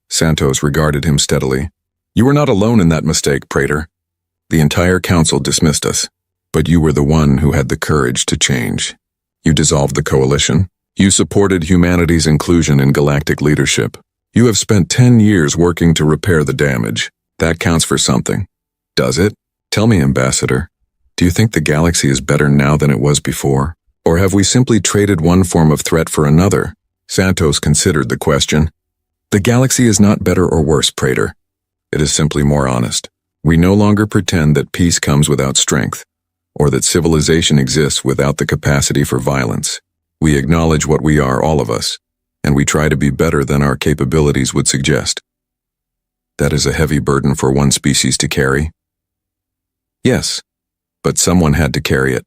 Santos regarded him steadily. You were not alone in that mistake, Praetor. The entire council dismissed us, but you were the one who had the courage to change. You dissolved the coalition. You supported humanity's inclusion in galactic leadership. You have spent 10 years working to repair the damage. That counts for something. Does it? Tell me, Ambassador, do you think the galaxy is better now than it was before? Or have we simply traded one form of threat for another? Santos considered the question. The galaxy is not better or worse, Praetor. It is simply more honest. We no longer pretend that peace comes without strength, or that civilization exists without the capacity for violence. We acknowledge what we are, all of us, and we try to be better than our capabilities would suggest. That is a heavy burden for one species to carry. Yes, but someone had to carry it.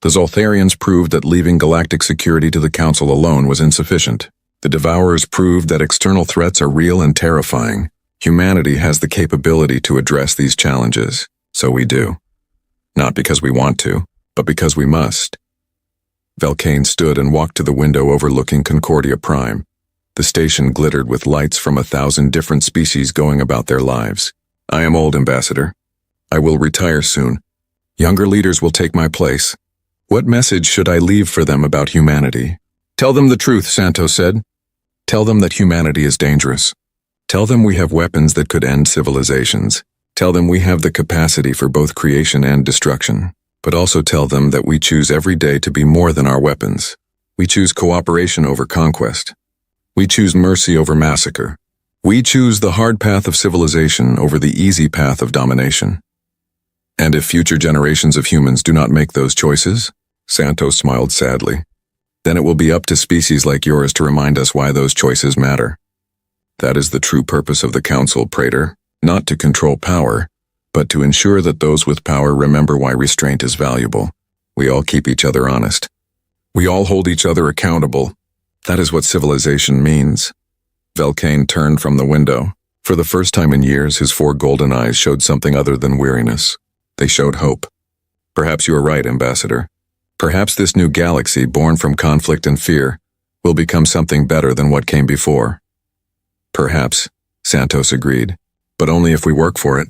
The Zoltharians proved that leaving galactic security to the Council alone was insufficient. The Devourers proved that external threats are real and terrifying. Humanity has the capability to address these challenges, so we do. Not because we want to, but because we must. Velkane stood and walked to the window overlooking Concordia Prime. The station glittered with lights from 1,000 different species going about their lives. I am old, Ambassador. I will retire soon. Younger leaders will take my place. What message should I leave for them about humanity? Tell them the truth, Santos said. Tell them that humanity is dangerous. Tell them we have weapons that could end civilizations. Tell them we have the capacity for both creation and destruction, but also tell them that we choose every day to be more than our weapons. We choose cooperation over conquest. We choose mercy over massacre. We choose the hard path of civilization over the easy path of domination. And if future generations of humans do not make those choices, Santos smiled sadly, then it will be up to species like yours to remind us why those choices matter. That is the true purpose of the Council, Praetor, not to control power, but to ensure that those with power remember why restraint is valuable. We all keep each other honest. We all hold each other accountable. That is what civilization means. Velcane turned from the window. For the first time in years, his 4 golden eyes showed something other than weariness. They showed hope. Perhaps you are right, Ambassador. Perhaps this new galaxy, born from conflict and fear, will become something better than what came before. Perhaps, Santos agreed, but only if we work for it.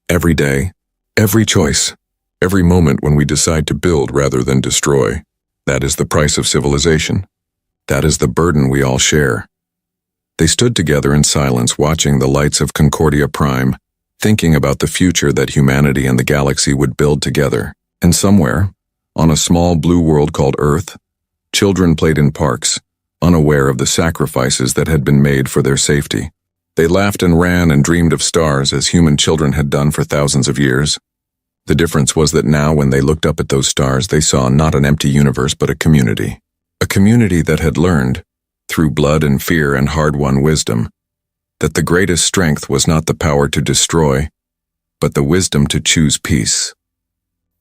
Every day, every choice, every moment when we decide to build rather than destroy. That is the price of civilization. That is the burden we all share. They stood together in silence, watching the lights of Concordia Prime, thinking about the future that humanity and the galaxy would build together. And somewhere, on a small blue world called Earth, children played in parks, unaware of the sacrifices that had been made for their safety. They laughed and ran and dreamed of stars as human children had done for thousands of years. The difference was that now when they looked up at those stars, they saw not an empty universe but a community. A community that had learned, through blood and fear and hard-won wisdom, that the greatest strength was not the power to destroy, but the wisdom to choose peace.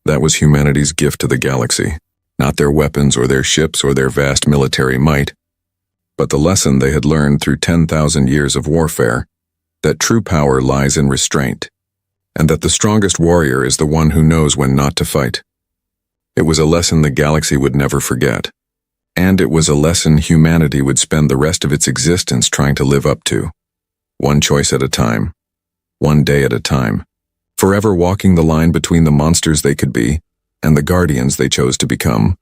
That was humanity's gift to the galaxy, not their weapons or their ships or their vast military might, but the lesson they had learned through 10,000 years of warfare, that true power lies in restraint, and that the strongest warrior is the one who knows when not to fight. It was a lesson the galaxy would never forget, and it was a lesson humanity would spend the rest of its existence trying to live up to. One choice at a time, one day at a time, forever walking the line between the monsters they could be and the guardians they chose to become,